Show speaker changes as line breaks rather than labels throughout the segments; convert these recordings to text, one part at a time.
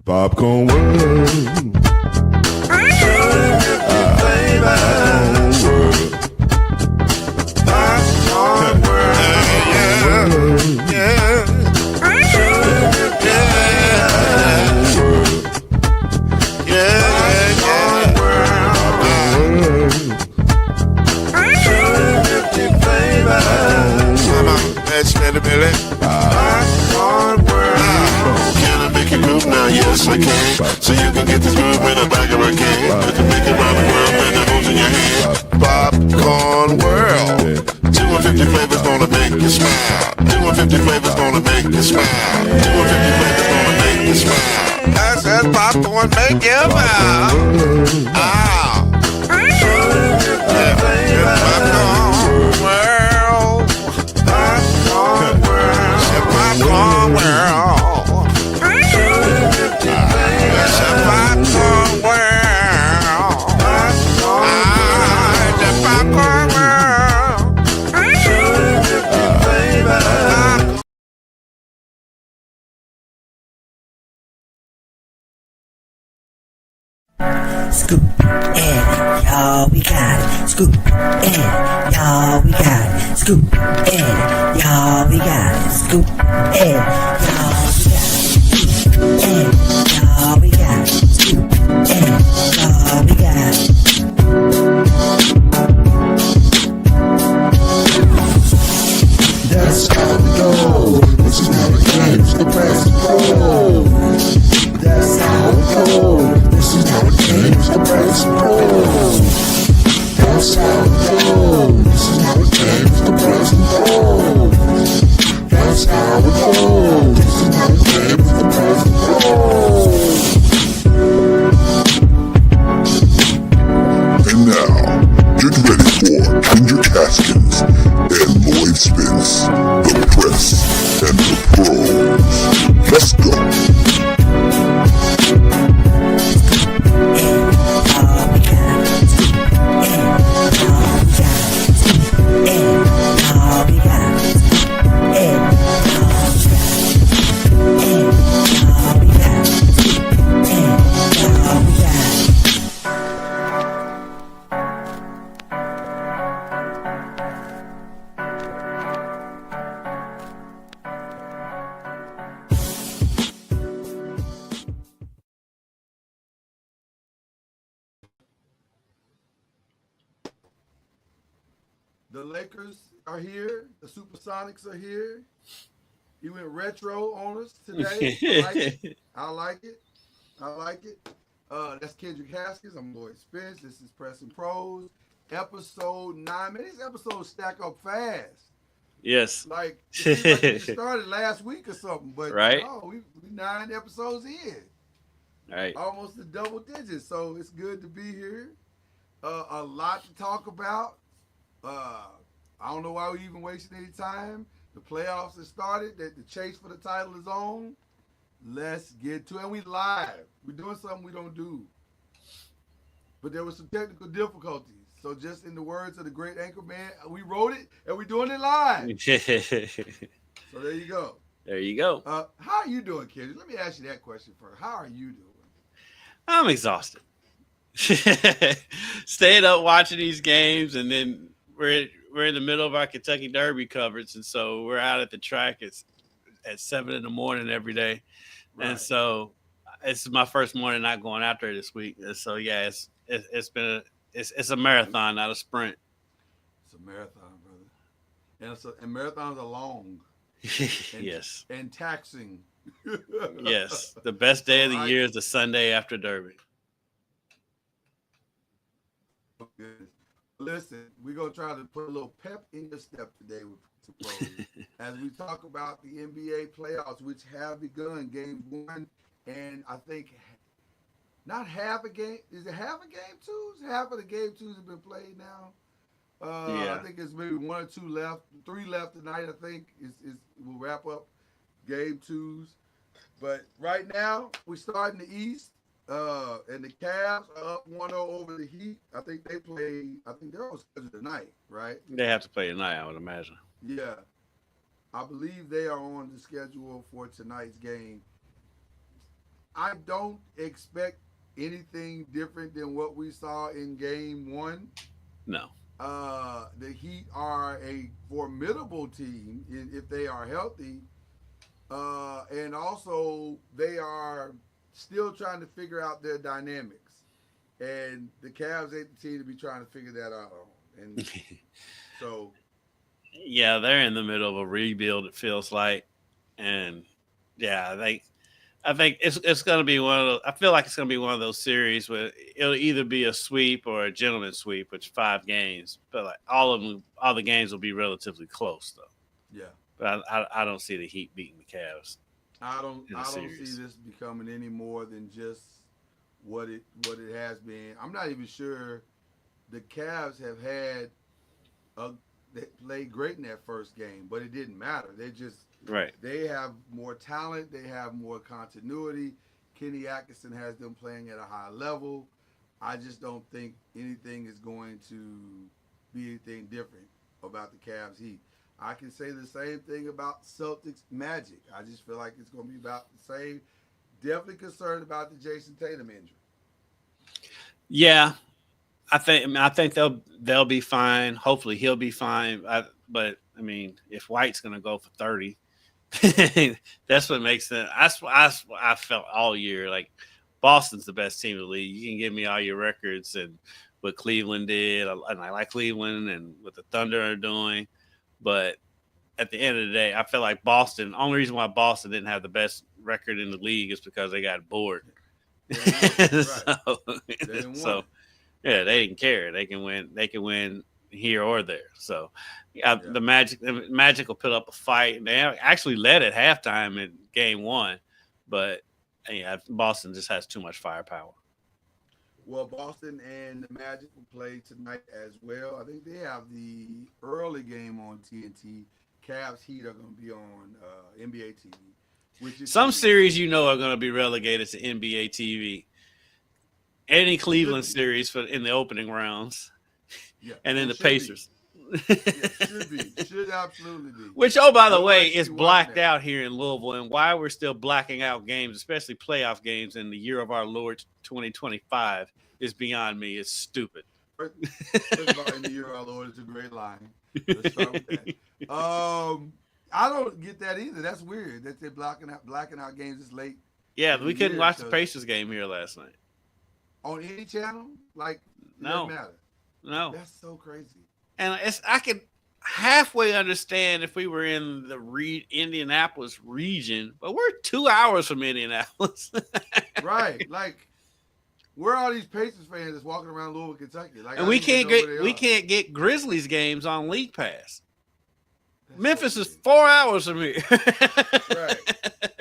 Popcorn World. Popcorn World. Yeah. Now, yes, I can. So you can get this groove in the back of a can. Put the big around the world and the moves in your hand. Popcorn World. 250 flavors gonna make you smile. 250 flavors gonna make you smile. 250 flavors gonna make you smile. I said popcorn make you smile. Ah. Yeah. Popcorn World. Popcorn World. Popcorn World.
Scoop in, y'all, we got it. Scoop in, y'all, we got it. Scoop in, y'all, we got it. Scoop in, y'all, we got it. Scoop in, y'all, we got it. Scoop in, y'all, we got it.
That's how we go. This is how it games the best pro. That's how we go. This is how it games the best pro. That's how we go. This is how it games the best pro. That's how we go. This is how it games the best pro. And now, get ready for Ginger Caskins and Lloyd Spence, the press and the pros. Let's go.
The Lakers are here. The Supersonics are here. He went retro on us today. I like it. That's Kendrick Haskins. I'm Lloyd Spence. This is Press and Pros. Episode 9. Man, these episodes stack up fast.
Yes.
Like, it seems like we just started last week or something. But
right.
No, we 9 episodes in.
Right.
Almost the double digits. So it's good to be here. A lot to talk about. I don't know why we even wasting any time. The playoffs have started. The chase for the title is on. Let's get to it. And we live. We're doing something we don't do. But there were some technical difficulties. So just in the words of the great anchor man, we wrote it and we're doing it live. So there you go.
There you go.
How are you doing, Kendrick? Let me ask you that question first. How are you doing?
I'm exhausted. Staying up watching these games, and then we're in the middle of our Kentucky Derby coverage, and so we're out at the track at 7 a.m. every day, right. And so it's my first morning not going out there this week, and so yeah, it's been a marathon, not a sprint.
It's a marathon, brother, and marathons are long.
Yes,
and taxing.
Yes, the best day of the year is the Sunday after Derby.
Good. Listen, we're going to try to put a little pep in your step today with Pros as we talk about the NBA playoffs, which have begun. Game 1, and I think not half a game. Is it half a game 2s? Half of the game 2s have been played now. Yeah. I think it's maybe 1 or 2 left. 3 left tonight, I think. We'll wrap up game 2s. But right now, we start in the East. And the Cavs are up 1-0 over the Heat. I think they're on schedule tonight, right?
They have to play tonight, I would imagine.
Yeah. I believe they are on the schedule for tonight's game. I don't expect anything different than what we saw in game one.
No.
The Heat are a formidable team if they are healthy, and also they are still trying to figure out their dynamics. And the Cavs ain't the team to be trying to figure that out on. And so,
Yeah, they're in the middle of a rebuild. It feels like, and yeah, I think it's going to be one of those. I feel like it's going to be one of those series where it'll either be a sweep or a gentleman's sweep, which 5 games. But like all the games will be relatively close though.
yeah,
But I don't see the Heat beating the Cavs in the
I don't see
series.
this becoming any more than just what it has been. I'm not even sure the Cavs have had a they played great in that first game, but it didn't matter.
Right.
They have more talent, they have more continuity. Kenny Atkinson has them playing at a high level. I just don't think anything is going to be anything different about the Cavs Heat. I can say the same thing about Celtics Magic. I just feel like it's going to be about the same. Definitely concerned about the Jason Tatum injury.
Yeah, I think they'll be fine. Hopefully he'll be fine. But I mean, if White's going to go for 30, that's what makes it. I felt all year like Boston's the best team in the league. You can give me all your records and what Cleveland did, and I like Cleveland and what the Thunder are doing. But at the end of the day, I feel like Boston. The only reason why Boston didn't have the best record in the league is because they got bored.
Right. They didn't want
so
it.
yeah, they didn't care. They can win. They can win here or there. So yeah,
Yeah.
the Magic will put up a fight. And they actually led at halftime in game one, but yeah, Boston just has too much firepower.
Well, Boston and the Magic will play tonight as well. I think they have the early game on TNT. Cavs Heat are going to be on NBA TV, which is
Some series are going to be relegated to NBA TV. Any Cleveland series for in the opening rounds,
yeah,
and then
well,
the Pacers.
Yeah, should absolutely be.
Which, oh, by the
Nobody
way,
should
is
be watching
blacked
that.
out here in Louisville, and why we're still blacking out games, especially playoff games in the year of our Lord 2025, is beyond me. It's stupid.
First of all, in the year of our Lord is a great line. Let's start with that. I don't get that either. That's weird that they're blacking out games this late
Yeah,
in the
we couldn't
year.
watch the
So
Pacers game here last night.
on any channel, like it
No.
doesn't matter.
No,
That's so crazy.
and I could halfway understand if we were in the Indianapolis region, but we're 2 hours from Indianapolis.
Right. Like, where are these Pacers fans that's walking around Louisville, Kentucky? Like,
And
I
we
don't even
can't
know where
get
they
we
are.
can't get Grizzlies games on League Pass.
That's
Memphis
so
is
weird.
4 hours from here.
Right.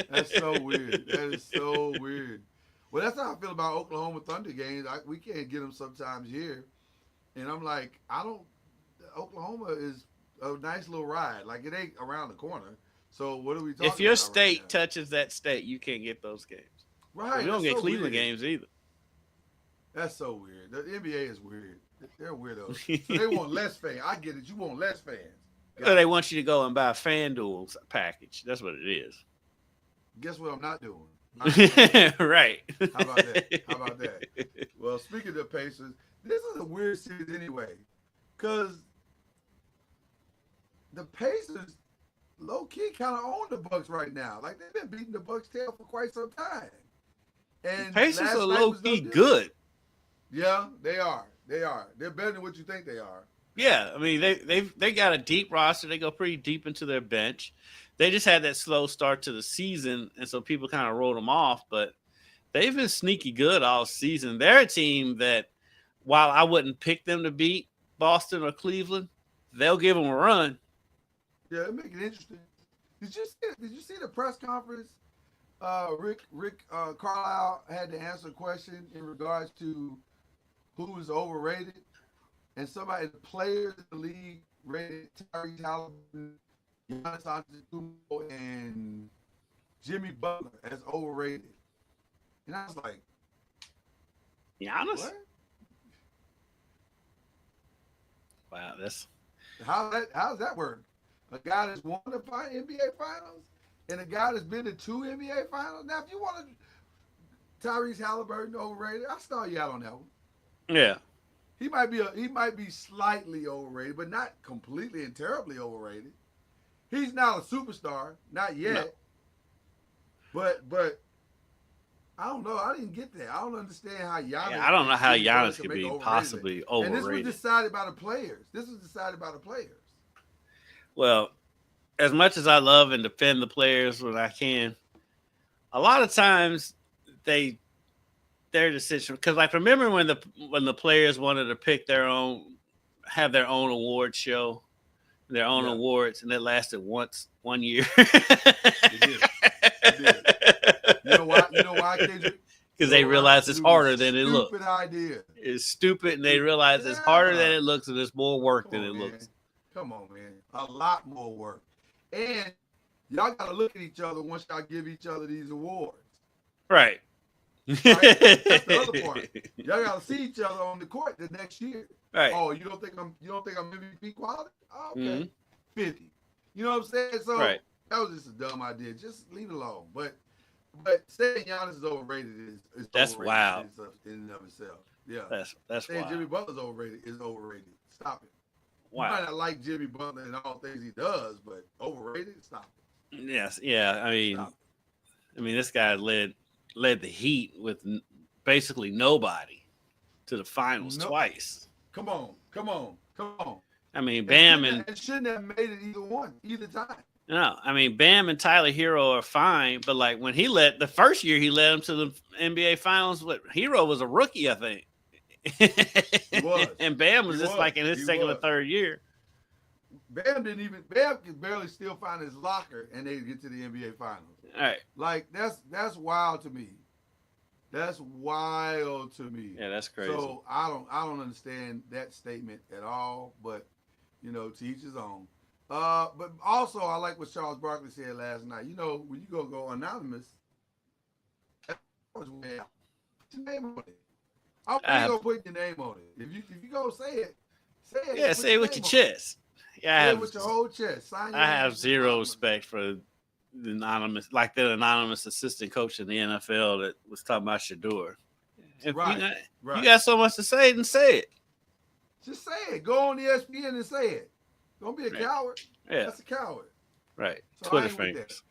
That's so weird. That is so weird. Well, that's how I feel about Oklahoma Thunder games. We can't get them sometimes here. And I'm like, Oklahoma is a nice little ride. Like, it ain't around the corner. So what are we talking
If your
about
state
right
touches that state, you can't get those games.
now? Right.
We don't
that's
get
so
Cleveland
weird.
games either.
That's so weird. The NBA is weird. They're weirdos. So they want less fans. I get it. You want less fans.
Well, they want you to go and buy a FanDuel package. That's what it is.
Guess what I'm not doing?
Right.
How about that? How about that? Well, speaking of the Pacers, this is a weird series anyway, because the Pacers low key kind of own the Bucks right now. Like they've been beating the Bucks tail for quite some time. And
Pacers
last
are
night
low
was no
key
different.
good.
Yeah, they are. They are. They're better than what you think they are.
Yeah, I mean they got a deep roster. They go pretty deep into their bench. They just had that slow start to the season, and so people kind of wrote them off. But they've been sneaky good all season. They're a team that, while I wouldn't pick them to beat Boston or Cleveland, they'll give them a run.
Yeah, it make it interesting. Did you see the press conference? Rick Carlisle had to answer a question in regards to who is overrated, and the players in the league rated Tyrese Halliburton, Giannis Antetokounmpo, and Jimmy Butler as overrated. And I was like,
Giannis?
what?
Wow, that's
How's that work? A guy that's won the NBA Finals and a guy that's been to 2 NBA Finals. Now, if you want to, Tyrese Halliburton overrated? I saw you out on that one.
Yeah.
He might be slightly overrated, but not completely and terribly overrated. He's not a superstar, not yet.
No.
But I don't know. I didn't get that. I don't understand how Giannis.
Yeah, I don't know how
Jimmy Butler
Giannis
can
could
make
be
overrated.
possibly overrated.
And this was decided by the players.
Well, as much as I love and defend the players when I can, a lot of times their decision, because like remember when the players wanted to pick have their own award show, their own awards, and it lasted 1 year.
It did. It did. You know why, Kendrick?
Because they realize it's harder than it looks.
Stupid idea.
It's stupid, and they realize it's harder than it looks, and it's more work than it looks.
Come on, man. A lot more work. And y'all got to look at each other once y'all give each other these awards.
Right.
Right? That's the other part. Y'all got to see each other on the court the next year.
Right.
Oh, you don't think I'm MVP quality? Oh, okay.
Mm-hmm.
50. You know what I'm saying? So
right.
That was just a dumb idea. Just leave it alone. But saying Giannis is overrated is
that's
overrated
wild
in and of itself. Yeah.
That's
saying
wild.
Jimmy Butler's overrated is overrated. Stop it.
Wow.
You might not like Jimmy Butler and all things he does, but overrated, stop it.
Yes, yeah. I mean, this guy led the Heat with basically nobody to the finals twice.
Come on.
I mean, Bam
and shouldn't have made it either time.
No, I mean, Bam and Tyler Hero are fine, but like when the first year he led them to the NBA Finals, Hero was a rookie, I think.
He was.
And Bam was like in his second or third year.
Bam could barely still find his locker, and they get to the NBA Finals.
All right,
like that's wild to me. That's wild to me.
Yeah, that's crazy.
So I don't understand that statement at all. But to each his own. But also I like what Charles Barkley said last night. When you go anonymous, put your name on it. I'm gonna put your name on it. If you go say it.
Yeah, say it with your chest. Yeah,
say it with your whole chest.
I have zero respect for the anonymous assistant coach in the NFL that was talking about Shador. If you got so much to say, then say it.
Just say it. Go on ESPN and say it. Don't be a coward.
Yeah,
that's a coward.
Right.
So
Twitter fingers.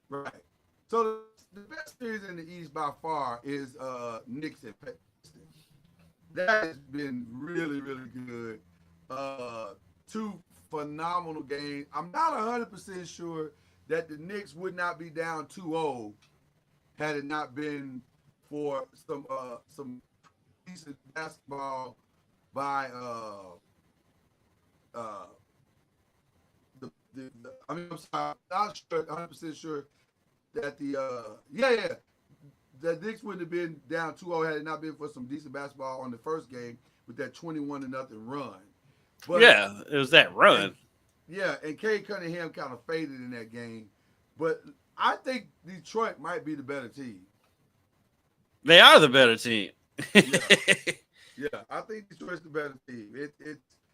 Right. So the best series in the East by far is Knicks and Pistons. That has been really, really good. Two phenomenal games. I'm not 100% sure that the Knicks would not be down 2-0 had it not been for some decent basketball by I'm sorry, I'm not 100% sure that the Knicks wouldn't have been down 2-0 had it not been for some decent basketball on the first game with that 21-0 run. But,
yeah, it was that run.
And Cade Cunningham kind of faded in that game. But I think Detroit might be the better team.
They are the better team.
Yeah, I think Detroit's the better team.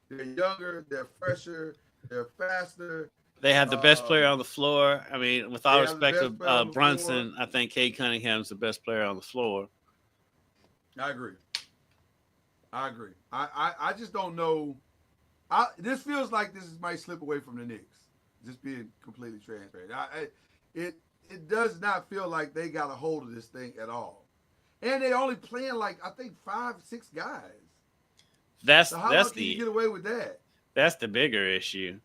They're younger, they're fresher, they're faster.
They have the best player on the floor. I mean, with all respect to Brunson, I think Cade Cunningham's the best player on the floor.
I agree. I just don't know. This feels like this might slip away from the Knicks. Just being completely transparent. It does not feel like they got a hold of this thing at all. And they only playing like I think 5-6 guys.
That's
can you get away with that?
That's the bigger issue.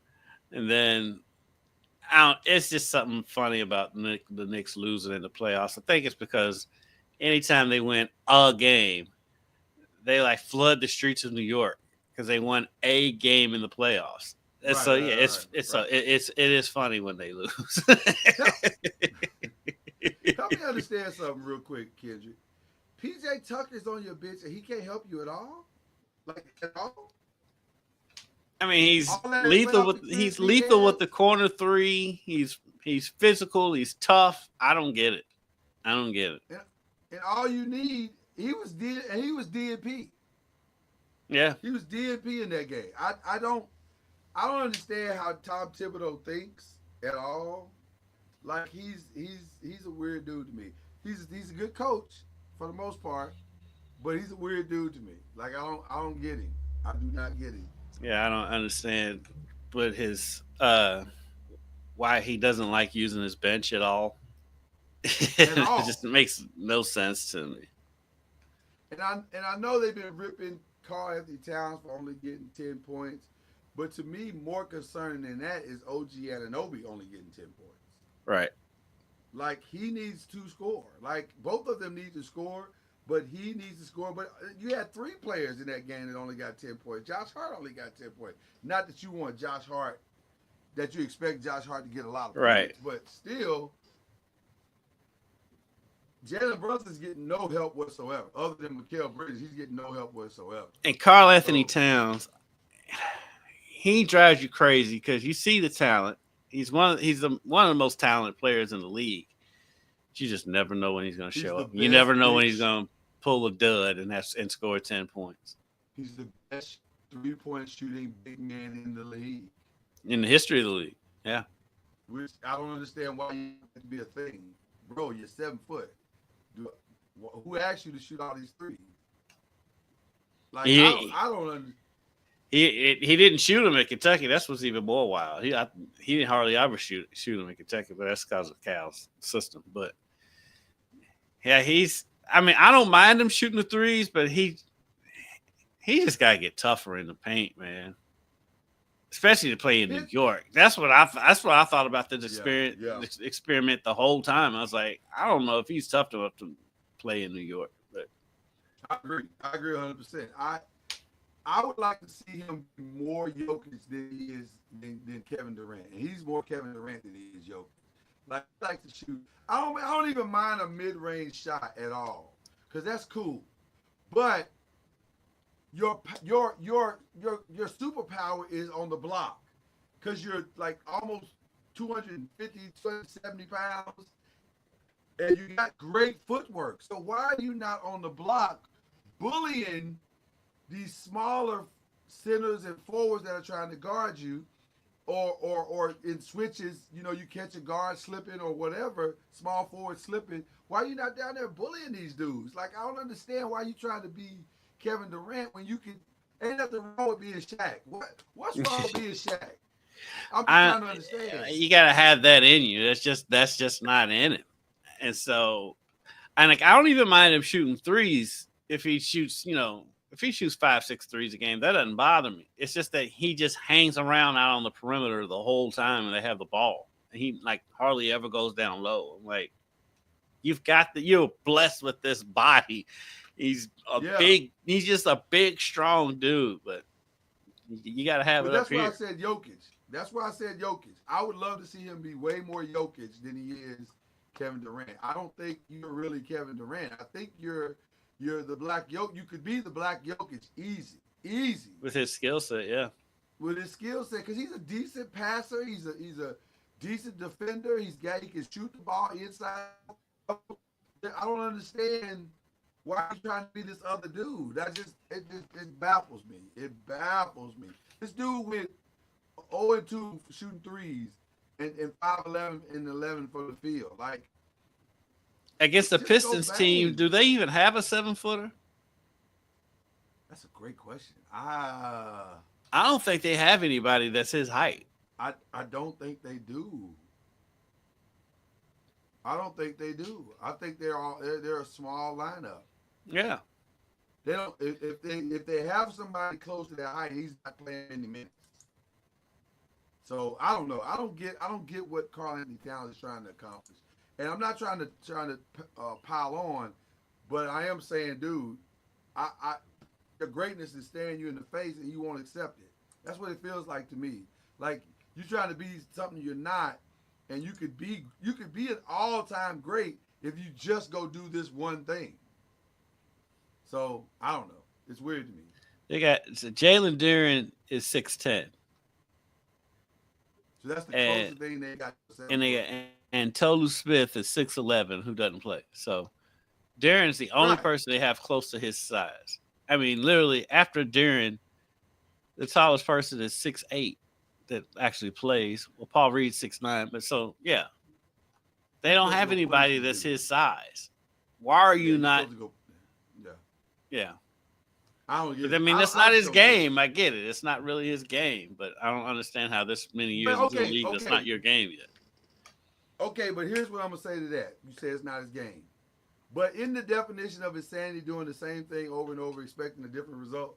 And then it's just something funny about the Knicks losing in the playoffs. I think it's because anytime they win a game, they like flood the streets of New York because they won a game in the playoffs. It is funny when they lose.
Help me understand something real quick, Kendrick. PJ Tucker's on your bench and he can't help you at all? Like at all?
I mean, he's lethal with the corner three. He's physical. He's tough. I don't get it.
And all you need, he was DNP.
Yeah,
he was DNP in that game. I don't understand how Tom Thibodeau thinks at all. Like he's a weird dude to me. He's a good coach, for the most part. But he's a weird dude to me. Like I don't get him. I do not get him
Yeah, I don't understand what his why he doesn't like using his bench at all.
at
It just
all.
makes no sense to me.
And I know they've been ripping Carl Anthony Towns for only getting 10 points, but to me, more concerning than that is OG Ananobi only getting 10 points.
Right.
Like he needs to score. Like both of them need to score, but he needs to score. But you had three players in that game that only got 10 points. Josh Hart only got 10 points. Not that you want Josh Hart, that you expect Josh Hart to get a lot of
Right.
points, but still, Jalen Brunson's getting no help whatsoever. Other than Mikal Bridges, he's getting no help whatsoever.
And Carl Anthony
So
Towns, he drives you crazy because you see the talent. One of the most talented players in the league. You just never know when he's going to
he's
show
the
up. You
best
never know when
big.
he's going to pull a dud and score 10 points
He's the best 3-point shooting big man in the league.
in the history of the league. Yeah.
Which I don't understand why you have to be a thing, bro. You're 7 foot. Who asked you to shoot all these threes? Like
He
I don't understand.
he didn't shoot him at Kentucky. That's what's even more wild. He didn't hardly ever shoot him in Kentucky, but that's because of Cal's system. But yeah, I mean, I don't mind him shooting the threes, but he just got to get tougher in the paint, man. Especially to play in New York. That's what I thought about this experiment the whole time. I was like, I don't know if he's tough enough to play in New York. But
I agree 100%. I would like to see him be more Jokic than he is than Kevin Durant. And he's more Kevin Durant than he is Jokic. Like I like to shoot. I don't even mind a mid-range shot at all, because that's cool. But your superpower is on the block, because you're like almost 250, 270 pounds, and you got great footwork. So why are you not on the block bullying these smaller centers and forwards that are trying to guard you, or in switches, you catch a guard slipping or whatever, small forward slipping. Why are you not down there bullying these dudes? Like, I don't understand why you trying to be Kevin Durant when you can. Ain't nothing wrong with being Shaq. What's wrong with being Shaq? I'm just trying to understand.
You gotta have that in you. That's just not in him. And so, and like, I don't even mind him shooting threes if he shoots, if he shoots 5-6 threes a game, that doesn't bother me. It's just that he just hangs around out on the perimeter the whole time and they have the ball. And he like hardly ever goes down low. I'm like, you're blessed with this body. He's just a big, strong dude, but you got to have it up here.
That's why I said Jokic. I would love to see him be way more Jokic than he is Kevin Durant. I don't think you're really Kevin Durant. I think you're the black Jokic. You could be the black Jokic easy.
With his skill set, yeah.
With his skill set, because he's a decent passer. He's a decent defender. He can shoot the ball inside. I don't understand why he's trying to be this other dude. It baffles me. It baffles me. This dude went 0-2 shooting threes and 5-11 and 11 for the field. Like,
against the Pistons team, do they even have a 7-footer?
That's a great question. I
don't think they have anybody that's his height.
I don't think they do. I don't think they do. I think they're a small lineup.
Yeah.
They don't. If they have somebody close to their height, he's not playing any minutes. So I don't know. I don't get what Karl Anthony Towns is trying to accomplish. And I'm not trying to pile on, but I am saying, dude, your greatness is staring you in the face and you won't accept it. That's what it feels like to me. Like you're trying to be something you're not, and you could be an all-time great if you just go do this one thing. So I don't know. It's weird to me.
Jalen Duren is 6'10".
So that's the closest thing they got.
And Tolu Smith is 6'11", who doesn't play. So Duren's the only person they have close to his size. I mean, literally, after Duren, the tallest person is 6'8" that actually plays. Well, Paul Reed's 6'9", but so, yeah. They don't have anybody that's his size. Why are
Yeah,
you
you're
not?
supposed to go. Yeah,
Yeah.
I don't
But
get.
I mean, that's
I
not
just
his
don't get it.
game. I get it. It's not really his game. But I don't understand how this many years
But
into the
okay,
league, that's
okay,
not your game yet.
okay. But here's what I'm gonna say to that. You say it's not his game, but in the definition of insanity, doing the same thing over and over, expecting a different result,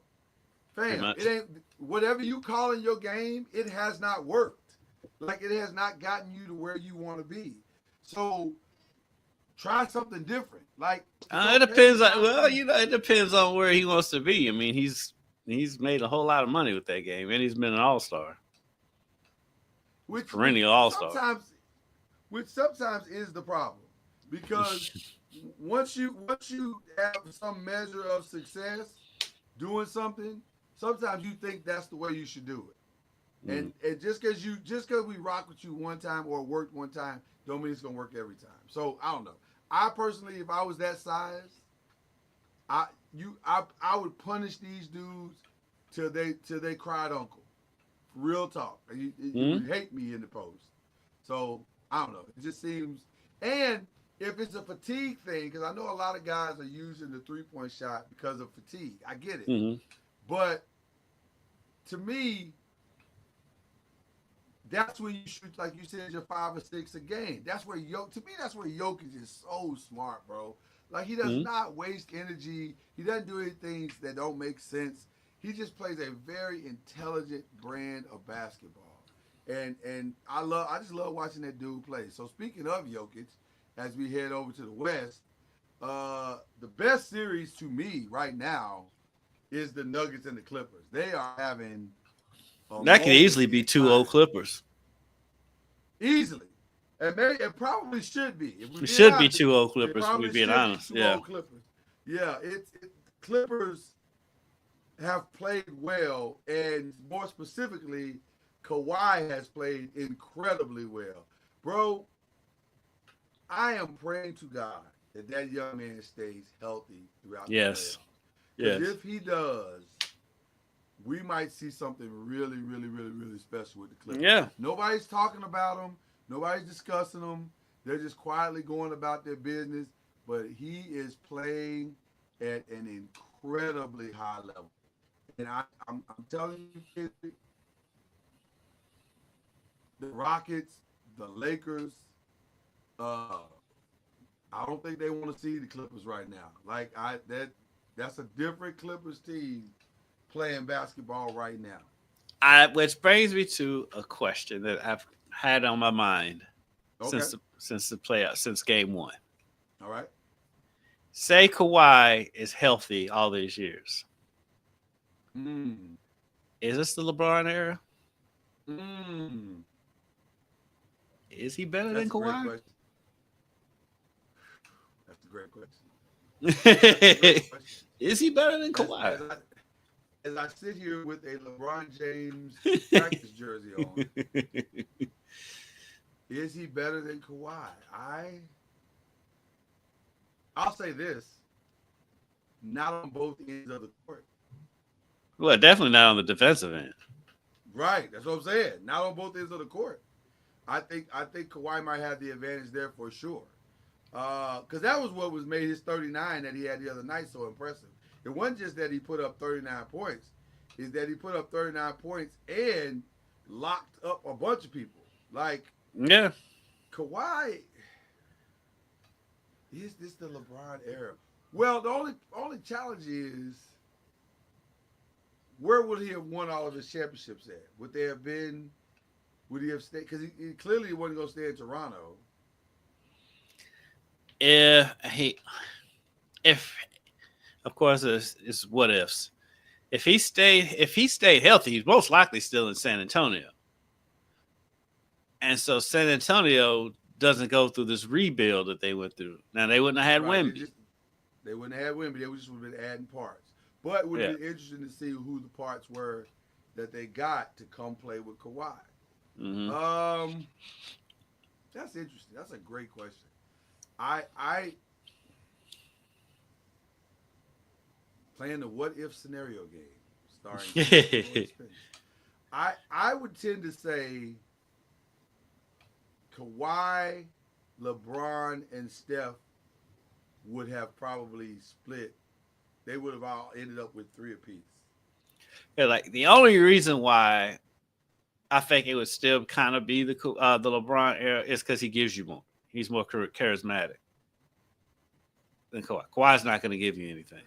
Pretty
fam, it
much.
ain't whatever you call in your game. It has not worked. Like it has not gotten you to where you want to be. So try something different. Like it's
It
okay to
depends on.
not
Well,
be
it depends on where he wants to be. I mean, he's made a whole lot of money with that game, and he's been an all star,
which
perennial all star.
sometimes is the problem because once you have some measure of success doing something, sometimes you think that's the way you should do it. And just because we rock with you one time or worked one time, don't mean it's gonna work every time. So I don't know. I personally, if I was that size, I would punish these dudes till they cried uncle. Real talk. You would hate me in the post. So I don't know. It just seems. And if it's a fatigue thing, because I know a lot of guys are using the 3-point shot because of fatigue. I get it.
Mm-hmm.
But to me, that's when you shoot, like you said, your 5 or 6 a game. That's where that's where Jokic is so smart, bro. Like he does not waste energy. He doesn't do anything that don't make sense. He just plays a very intelligent brand of basketball. And I just love watching that dude play. So speaking of Jokic, as we head over to the West, the best series to me right now is the Nuggets and the Clippers. They are having a
That could
moment
easily be
in
2-0
time.
Clippers.
Easily. And maybe it probably should be. If we're
It
being
should be
honest,
2-0
it
Clippers. We
probably
being
should be
honest.
2
Yeah.
old Clippers. Yeah, Clippers have played well, and more specifically, Kawhi has played incredibly well. Bro, I am praying to God that young man stays healthy throughout the
Yes.
playoffs. Because
Yes.
if he does, we might see something really, really, really, really special with the Clippers.
Yeah.
Nobody's talking about them. Nobody's discussing them. They're just quietly going about their business. But he is playing at an incredibly high level. And I'm telling you, the Rockets, the Lakers, I don't think they want to see the Clippers right now. Like that's a different Clippers team playing basketball right now.
Which brings me to a question that I've had on my mind
Okay.
since the playoff, since game one.
All right.
Say Kawhi is healthy all these years.
Mm.
Is this the LeBron era?
Mm.
Is he better
That's
than
a great
Kawhi?
question. That's a great question. That's a great question.
Is he better than
As,
Kawhi?
as I sit here with a LeBron James practice jersey on, is he better than Kawhi? I'll say this: not on both ends of the court.
Well, definitely not on the defensive end.
Right, that's what I'm saying. Not on both ends of the court. I think Kawhi might have the advantage there for sure. Because that was what was made his 39 that he had the other night so impressive. It wasn't just that he put up 39 points. Is that he put up 39 points and locked up a bunch of people. Like,
Yeah.
Kawhi, is this the LeBron era? Well, the only challenge is, where would he have won all of his championships at? Would he have stayed? Because he clearly wasn't going to stay in Toronto.
If of course it's what ifs. If he stayed healthy, he's most likely still in San Antonio. And so San Antonio doesn't go through this rebuild that they went through. Now they wouldn't have had Wemby.
They wouldn't have had Wemby. They just would have been adding parts. But it would have been interesting to see who the parts were that they got to come play with Kawhi.
Mm-hmm.
That's interesting. That's a great question. I playing the what if scenario game starring I would tend to say Kawhi, LeBron, and Steph would have probably split. They would have all ended up with 3 apiece.
Yeah, like the only reason why I think it would still kind of be the LeBron era is because he gives you more. He's more charismatic than Kawhi. Kawhi's not going to give you anything.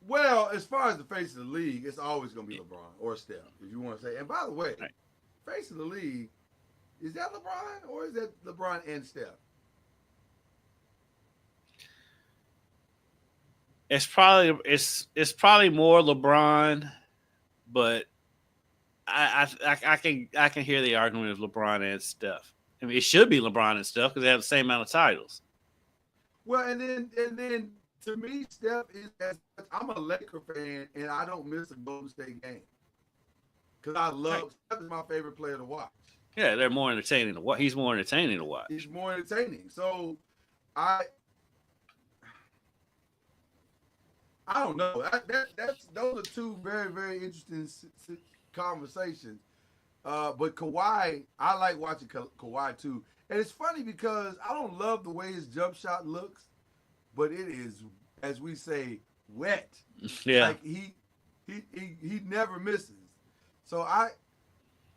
Well, as far as the face of the league, it's always going to be LeBron or Steph, if you want to say. And by the way,
Right.
face of the league, is that LeBron or is that LeBron and Steph?
It's probably more LeBron, but I can hear the argument of LeBron and Steph. I mean, it should be LeBron and Steph because they have the same amount of titles.
Well, and then to me, Steph is I'm a Laker fan and I don't miss a Golden State game because I love Steph is my favorite player to watch.
Yeah, they're more entertaining to watch. He's more entertaining to watch.
He's more entertaining. So I don't know. Those are two very, very interesting conversations. But Kawhi, I like watching Kawhi too. And it's funny because I don't love the way his jump shot looks, but it is, as we say, wet.
Yeah.
Like he never misses. So I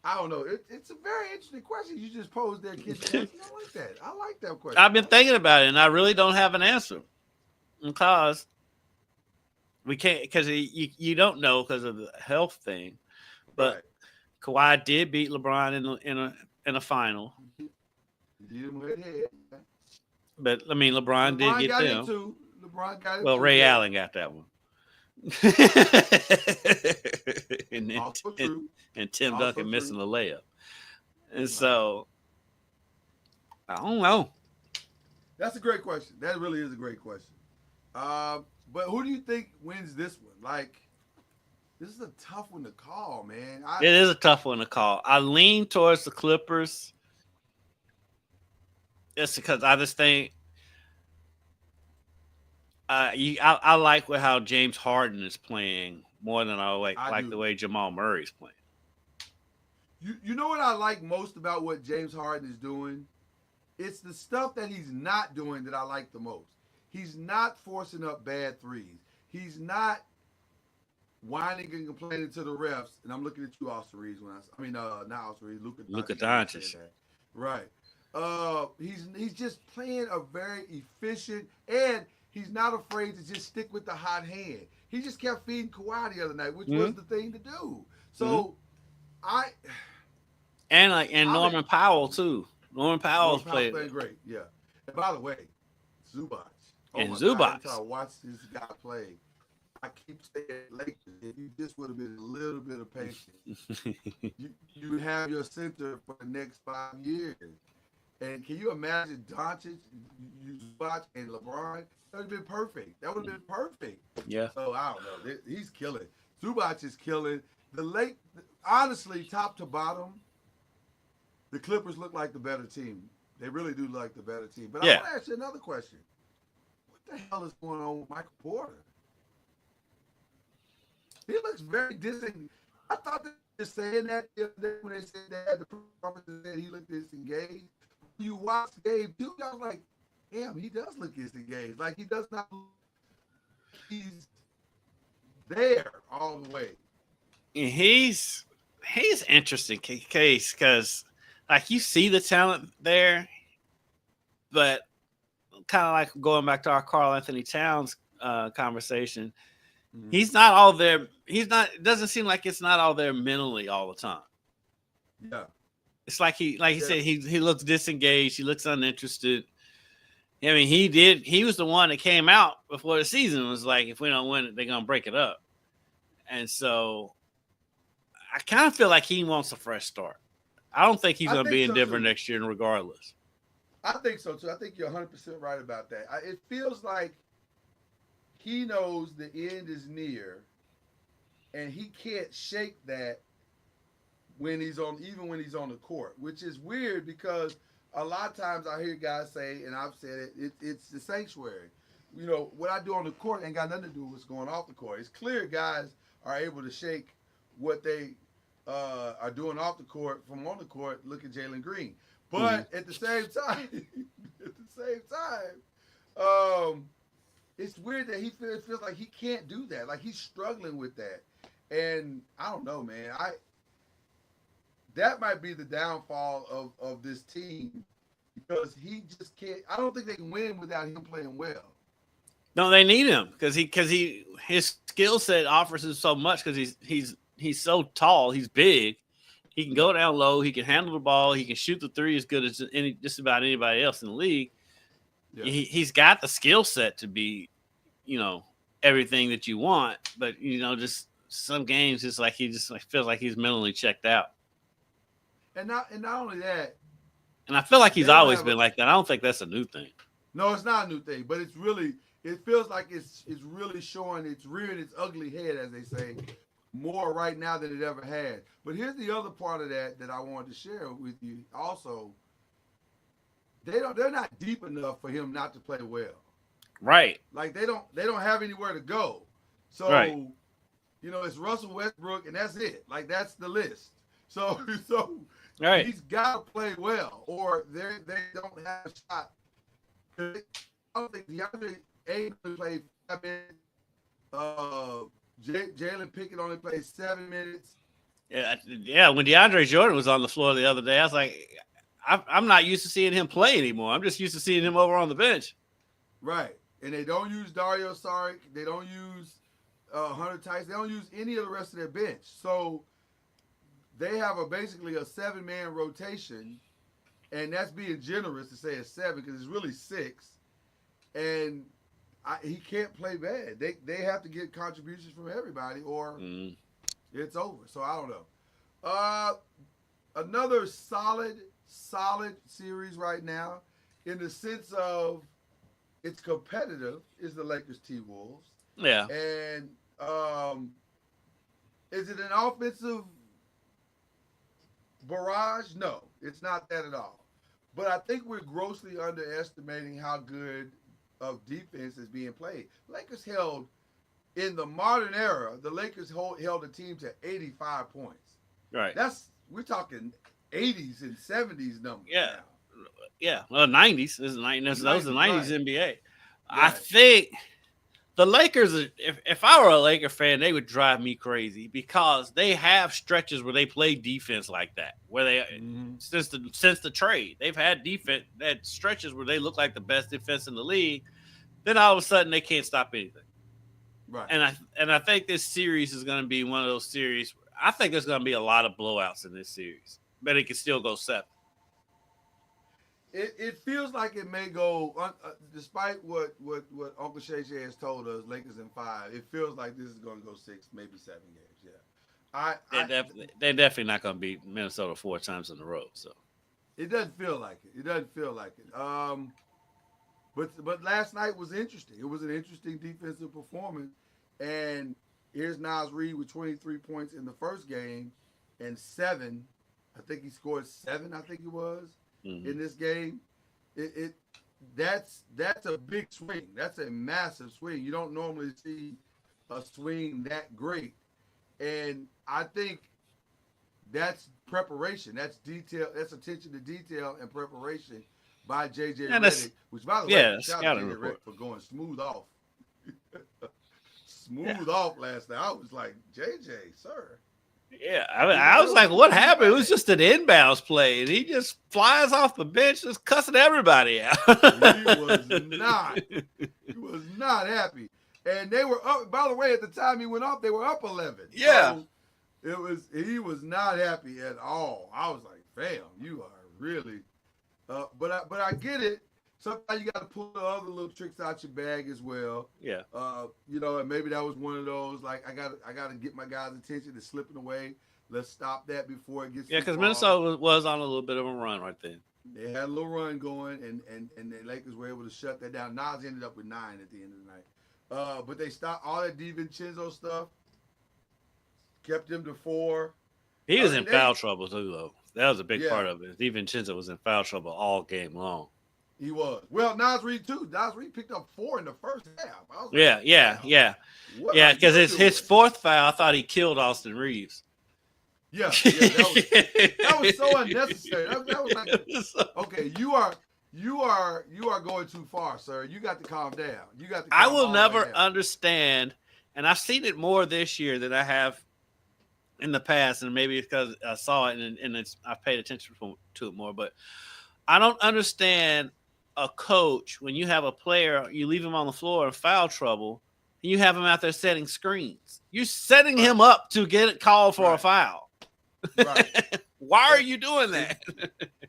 don't know. It's a very interesting question you just posed there, kid. I like that. I like that question.
I've been thinking about it, and I really don't have an answer because we can't, because you don't know because of the health thing. But
right.
Kawhi did beat LeBron in a final. But I mean, LeBron did get
got
them.
It too. LeBron got it
Well,
too.
Ray Allen got that one. and Tim
Also
Duncan
true.
missing the layup. And so, I don't know.
That's a great question. That really is a great question. But who do you think wins this one? Like, this is a tough one to call, man.
It is a tough one to call. I lean towards the Clippers. Just because I just think I like how James Harden is playing more than I like the way Jamal Murray's playing.
You know what I like most about what James Harden is doing? It's the stuff that he's not doing that I like the most. He's not forcing up bad threes. He's not whining and complaining to the refs. And I'm looking at you, Austin Reeves. Not Austin Reeves,
Luka Doncic.
Right. He's just playing a very efficient, and he's not afraid to just stick with the hot hand. He just kept feeding Kawhi the other night, which was the thing to do. So
Norman Powell too. Norman Powell's playing
great. Yeah. And by the way, Zubac.
Zubac.
I watched this guy play. I keep saying Lakers. If you just would have been a little bit of patience, you have your center for the next 5 years. And can you imagine Doncic, Zubac, and LeBron? That would have been perfect.
Yeah.
So I don't know. He's killing. Zubac is killing. Honestly, top to bottom, the Clippers look like the better team. They really do look like the better team. But I want to ask you another question. What the hell is going on with Michael Porter? He looks very disengaged. I thought they were saying that the other day when they said that the performance said he looked disengaged. You watch Gabe too, I was like, damn, he does look disengaged. Like he does not look, he's there all the way.
And he's interesting case because like you see the talent there, but kind of like going back to our Karl Anthony Towns conversation, he's not all there. It doesn't seem like it's not all there mentally all the time.
Yeah.
It's like he said, he looks disengaged. He looks uninterested. I mean, he was the one that came out before the season and was like, if we don't win it, they're going to break it up. And so I kind of feel like he wants a fresh start. I don't think he's going to be in Denver next year regardless.
I think so, too. I think you're 100% right about that. It feels like he knows the end is near, and he can't shake that when he's on the court, which is weird because a lot of times I hear guys say, and I've said it's the sanctuary. You know, what I do on the court ain't got nothing to do with what's going off the court. It's clear guys are able to shake what they are doing off the court from on the court. Look at Jalen Green. But at the same time, It's weird that he feels like he can't do that. Like he's struggling with that, and I don't know, man. That might be the downfall of this team because he just can't. I don't think they can win without him playing well.
No, they need him because his skill set offers him so much because he's so tall, he's big, he can go down low, he can handle the ball, he can shoot the three as good as just about anybody else in the league. Yeah. He's got the skill set to be, everything that you want, but just some games it's like he just feels like he's mentally checked out.
And not only that,
and I feel like he's always been like that. I don't think that's a new thing.
No, it's not a new thing, but it feels like it's really showing its rearing its ugly head, as they say, more right now than it ever had. But here's the other part of that I wanted to share with you. Also, they're not deep enough for him not to play well.
Right. Like
they don't have anywhere to go. So
right.
It's Russell Westbrook and that's it. Like that's the list. So
right.
He's got to play well, or they don't have a shot. I don't think DeAndre Ayton played 5 minutes. Jalen Pickett only played 7 minutes.
Yeah. When DeAndre Jordan was on the floor the other day, I was like, I'm not used to seeing him play anymore. I'm just used to seeing him over on the bench.
Right, and they don't use Dario Saric. They don't use Hunter Tice. They don't use any of the rest of their bench. So they have basically a 7-man rotation, and that's being generous to say it's 7 because it's really 6. And he can't play bad. They have to get contributions from everybody, or it's over. So I don't know. Another solid series right now, in the sense of it's competitive, is the Lakers T-Wolves.
Yeah.
And is it an offensive barrage? No, it's not that at all. But I think we're grossly underestimating how good of defense is being played. Lakers held, in the modern era, the Lakers held a team to 85 points.
Right.
We're talking 80s and 70s numbers.
Yeah.
Now.
Yeah. Well, 90s. That was the 90s
right.
NBA. Right.
I
think the Lakers, if I were a Laker fan, they would drive me crazy because they have stretches where they play defense like that, where they since the trade, they've had defense that stretches where they look like the best defense in the league. Then all of a sudden they can't stop anything.
Right.
And I think this series is going to be one of those series. I think there's going to be a lot of blowouts in this series, but it can still go 7.
It feels like it may go, despite what Uncle Shay has told us, Lakers in 5. It feels like this is going to go 6, maybe 7 games. Yeah,
they're definitely not going to beat Minnesota 4 times in a row. So
it doesn't feel like it. But last night was interesting. It was an interesting defensive performance, and here's Naz Reid with 23 points in the first game, and 7. I think he scored 7. I think it was. In this game, that's a big swing. That's a massive swing. You don't normally see a swing that great, and I think that's preparation. That's detail. That's attention to detail and preparation by JJ Redick. Which, by the way, shout out to JJ Redick for going smooth off. Off last night. I was like, JJ, sir.
Yeah, I was like, what happened? It was just an inbounds play, and he just flies off the bench, just cussing everybody out.
He was not happy. And they were up, by the way, at the time he went off, they were up 11.
Yeah.
So he was not happy at all. I was like, fam, you are really, but I get it. Sometimes you got to pull the other little tricks out your bag as well.
Yeah.
And maybe that was one of those, like, I got to get my guys' attention. It's slipping away. Let's stop that before it gets too
because
far.
Minnesota was on a little bit of a run right then.
They had a little run going, and the Lakers were able to shut that down. Nas ended up with 9 at the end of the night. But they stopped all that DiVincenzo stuff, kept them to 4.
He was in foul trouble, too, though. That was a big part of it. DiVincenzo was in foul trouble all game long.
He was. Well, Naz Reid too. Naz Reid picked up 4 in the first half. I was
like, yeah. Because his 4th foul, I thought he killed Austin Reeves.
Yeah, that was so unnecessary. That was like, okay, you are You are going too far, sir. You got to calm down. You got to.
I
Calm
will
all the way
never
down.
understand, and I've seen it more this year than I have in the past, and maybe it's because I saw it and I've paid attention to it more. But I don't understand a coach when you have a player, you leave him on the floor in foul trouble, and you have him out there setting screens. You're setting
Right.
him up to get it called for a
Right.
foul.
Right.
Why are
And,
you doing that?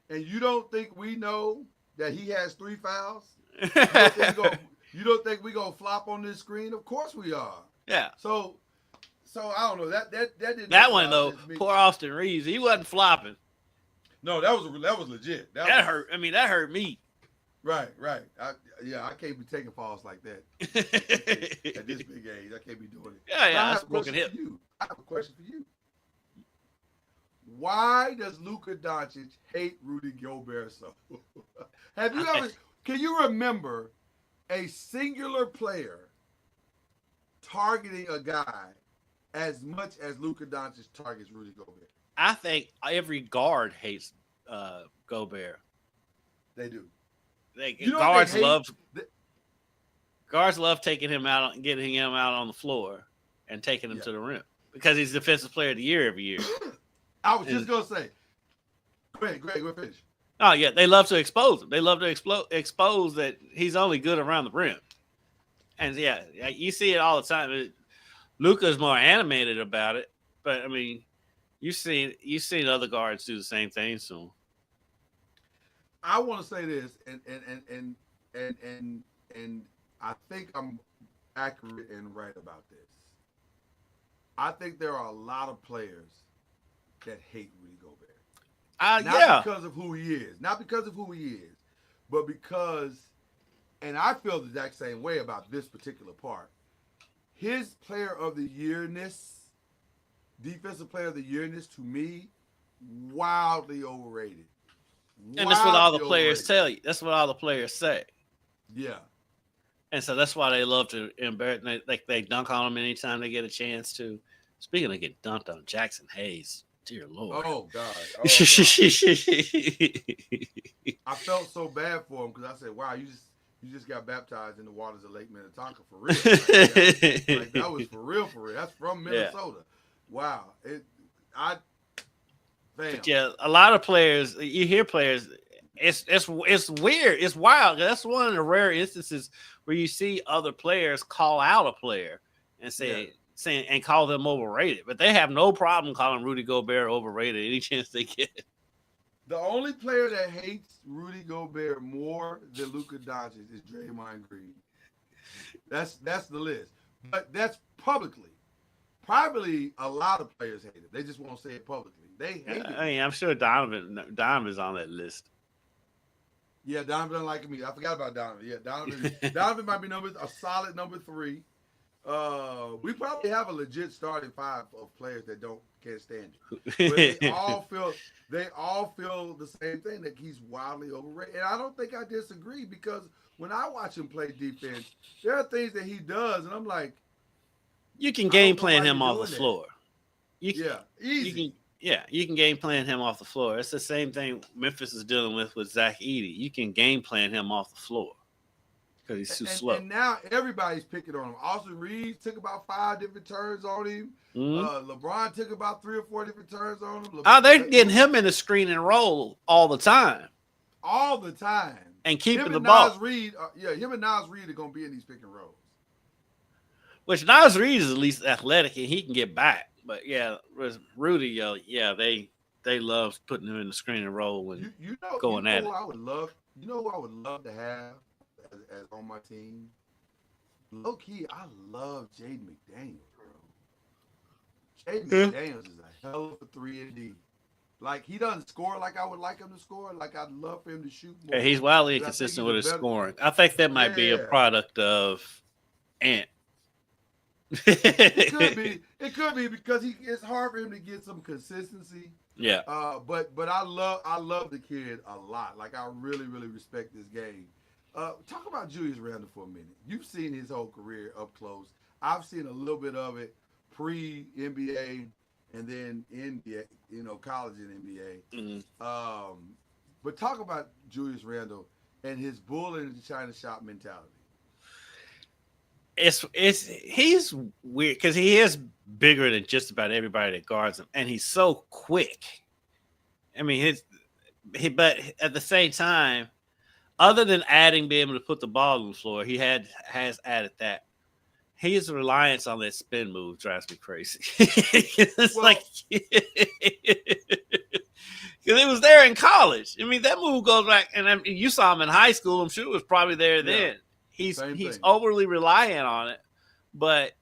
and you don't think we know that he has 3 fouls? You don't think we gonna flop on this screen? Of course we are.
Yeah.
So I don't know that didn't
That
make a
one
lot of
though,
sense to me.
poor Austin Reeves, he wasn't flopping.
No, that was legit.
That
was,
hurt. I mean, that hurt me.
Right. I can't be taking falls like that at this big age. I can't be doing it.
Yeah,
Now,
that's a broken hip.
I have a question for you. Why does Luka Doncic hate Rudy Gobert so? Have you ever? Can you remember a singular player targeting a guy as much as Luka Doncic targets Rudy Gobert?
I think every guard hates Gobert.
They do.
Guards love taking him out and getting him out on the floor and taking him to the rim because he's defensive player of the year every year.
I was just gonna say. Go ahead, finish.
Oh yeah, they love to expose him. They love to expose that he's only good around the rim. And yeah, you see it all the time. Luka's more animated about it, but I mean, you've seen other guards do the same thing. So
I want to say this, and I think I'm accurate and right about this. I think there are a lot of players that hate Rudy Gobert. Not because of who he is. Not because of who he is. But because, and I feel the exact same way about this particular part. His player of the yearness, defensive player of the yearness, to me, wildly overrated.
And that's what all the players tell you. That's what all the players say.
Yeah.
And so that's why they love to embarrass. They dunk on him anytime they get a chance to. Speaking of getting dunked on, Jackson Hayes. Dear Lord.
Oh, God. I felt so bad for him because I said, wow, you just got baptized in the waters of Lake Minnetonka for real. Like that was for real. That's from Minnesota. Yeah. Wow.
But yeah, a lot of players, you hear players, it's weird. It's wild. That's one of the rare instances where you see other players call out a player and saying and call them overrated, but they have no problem calling Rudy Gobert overrated any chance they get.
The only player that hates Rudy Gobert more than Luka Doncic is Draymond Green. That's the list, but that's publicly. Privately, a lot of players hate it. They just won't say it publicly. They hate it.
I mean, I'm sure Donovan's on that list.
Yeah, Donovan doesn't like me. I forgot about Donovan. Yeah, Donovan might be a solid number 3. We probably have a legit starting 5 of players that can't stand it. But they all feel the same thing, that he's wildly overrated. And I don't think I disagree, because when I watch him play defense, there are things that he does, and I'm like,
you can game plan him off the floor.
Easy.
You can game plan him off the floor. It's the same thing Memphis is dealing with Zach Edey. You can game plan him off the floor because he's too slow.
And now everybody's picking on him. Austin Reeves took about 5 different turns on him. Mm-hmm. LeBron took about 3 or 4 different turns on him.
They're getting him in the screen and roll all the time.
All the time.
And keeping the ball.
Him and Nas Reed are going to be in these pick and rolls.
Which Nas Reed is at least athletic and he can get back. But yeah, Rudy, they love putting him in the screen and roll and going at it.
I would love to have as on my team. Low key, I love Jaden McDaniels, bro. Jaden McDaniels is a hell of a 3-and-D. Like, he doesn't score like I would like him to score. Like, I'd love for him to shoot more.
Yeah, he's wildly inconsistent with his scoring. I think that might be a product of Ant.
It could be because it's hard for him to get some consistency.
Yeah.
But I love the kid a lot. Like, I really, really respect this game. Talk about Julius Randle for a minute. You've seen his whole career up close. I've seen a little bit of it pre-NBA and then NBA, college and NBA. Mm-hmm. But talk about Julius Randle and his bull in the China shop mentality.
He's weird because he is bigger than just about everybody that guards him, and he's so quick. I mean, but at the same time, other than being able to put the ball on the floor, has added that. His reliance on that spin move drives me crazy. It's
Well,
like because it was there in college. I mean, that move goes back, and I mean, you saw him in high school. I'm sure it was probably there then. He's
same thing.
overly reliant on it, but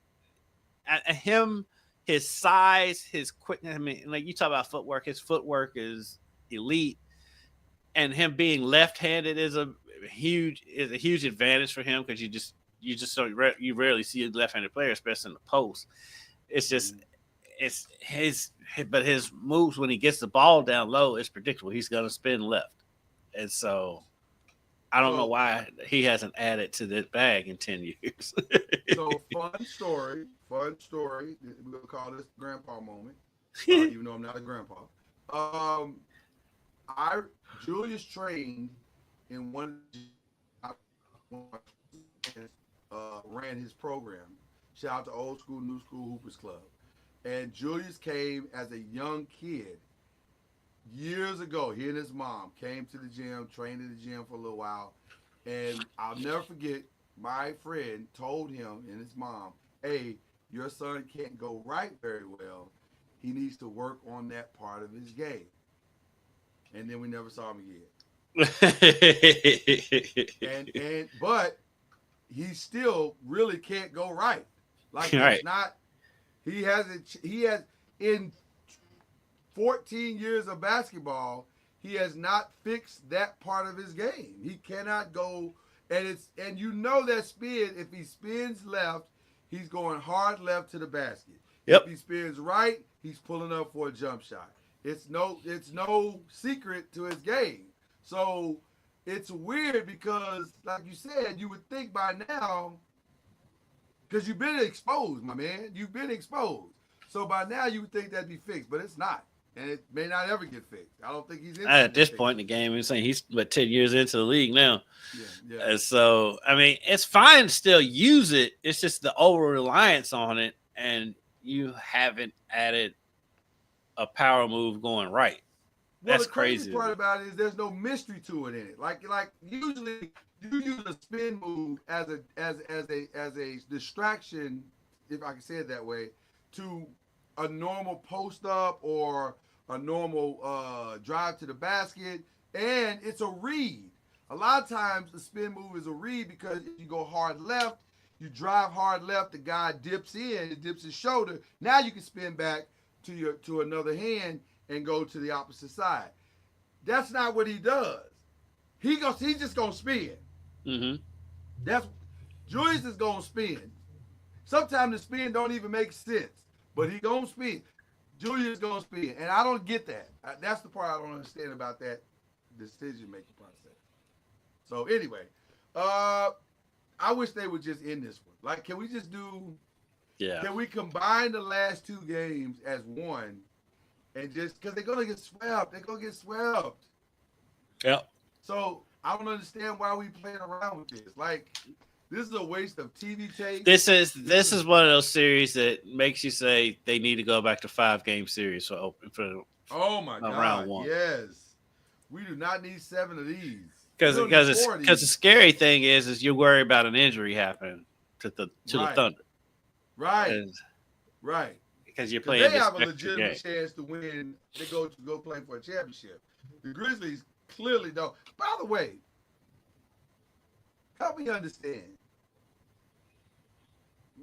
him, his size, his quickness. I mean, like you talk about footwork, his footwork is elite, and him being left-handed is a huge advantage for him because you just don't you rarely see a left-handed player, especially in the post. It's just it's but his moves when he gets the ball down low is predictable. He's gonna spin left, and so I don't know why he hasn't added to that bag in 10 years.
So fun story. We're gonna call this grandpa moment, even though I'm not a grandpa. Julius trained in one ran his program. Shout out to Old School, New School Hoopers Club. And Julius came as a young kid years ago. He and his mom came to the gym, trained at the gym for a little while. And I'll never forget, my friend told him and his mom, hey, your son can't go right very well. He needs to work on that part of his game. And then we never saw him again. But he still really can't go right. Like it's not. He has in 14 years of basketball, he has not fixed that part of his game. He cannot go, and you know that spin. If he spins left, he's going hard left to the basket.
Yep.
If he spins right, he's pulling up for a jump shot. It's no secret to his game. So it's weird because, like you said, you would think by now, because you've been exposed, my man. You've been exposed. So by now you would think that'd be fixed, but it's not. And it may not ever get fixed. I don't think he's in
at this point in the game. He's saying he's 10 years into the league now.
Yeah.
And so, I mean, it's fine to still use it. It's just the over reliance on it, and you haven't added a power move going right.
Well,
That's
the crazy
crazy.
part about it is there's no mystery to it in it. Like usually you use a spin move as a distraction, if I can say it that way, to a normal post up or a normal drive to the basket, and it's a read. A lot of times the spin move is a read because you go hard left, you drive hard left, the guy dips in, dips his shoulder. Now you can spin back to another hand and go to the opposite side. That's not what he does. He's just gonna spin.
Mm-hmm.
Julius is gonna spin. Sometimes the spin don't even make sense, but he gonna spin. Julius gonna spin, and I don't get that. That's the part I don't understand about that decision making process. So anyway, I wish they would just end this one. Like, can we just do?
Yeah.
Can we combine the last two games as one, and just because they're gonna get swept,
Yep.
So I don't understand why we playing around with this. Like, this is a waste of TV tape.
This is one of those series that makes you say they need to go back to 5-game series for
oh my God!
round one.
Yes, we do not need 7 of these.
Because the scary thing is you worry about an injury happening to the Thunder.
Right. Right.
Because you're playing.
They have a legitimate chance to win. They go play for a championship. The Grizzlies clearly don't. By the way, help me understand.